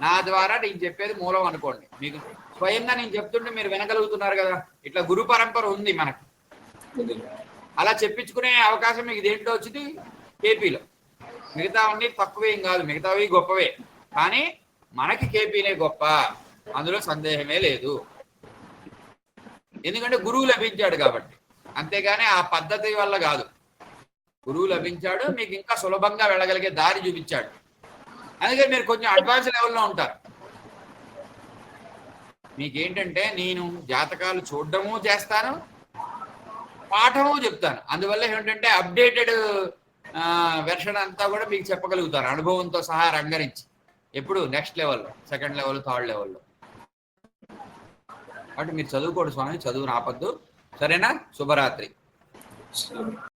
నా ద్వారా నేను చెప్పేది మూలం అనుకోండి. మీకు స్వయంగా నేను చెప్తుంటే మీరు వినగలుగుతున్నారు కదా. ఇట్లా గురు పరంపర ఉంది మనకు, అలా చెప్పించుకునే అవకాశం మీకు దేంట్లో వచ్చింది, కేపీలో. మిగతావన్నీ తక్కువేం కాదు, మిగతావి గొప్పవే. కానీ మనకి కేపీనే గొప్ప, అందులో సందేహమే లేదు. ఎందుకంటే గురువు లభించాడు కాబట్టి, అంతేగాని ఆ పద్ధతి వల్ల కాదు. గురువు లభించాడు, మీకు ఇంకా సులభంగా వెళ్ళగలిగే దారి చూపించాడు. అందుకే మీరు కొంచెం అడ్వాన్స్ లెవెల్లో ఉంటారు. మీకేంటంటే నేను జాతకాలు చూడడము చేస్తాను, పాఠము చెప్తాను. అందువల్ల ఏమిటంటే అప్డేటెడ్ వెర్షన్ అంతా కూడా మీకు చెప్పగలుగుతారు అనుభవంతో సహా రంగరించి. ఎప్పుడు నెక్స్ట్ లెవెల్లో, సెకండ్ లెవెల్, థర్డ్ లెవెల్లో. కాబట్టి మీరు చదువుకోండి స్వామి, చదువు ఆపద్దు. సరేనా? శుభరాత్రి.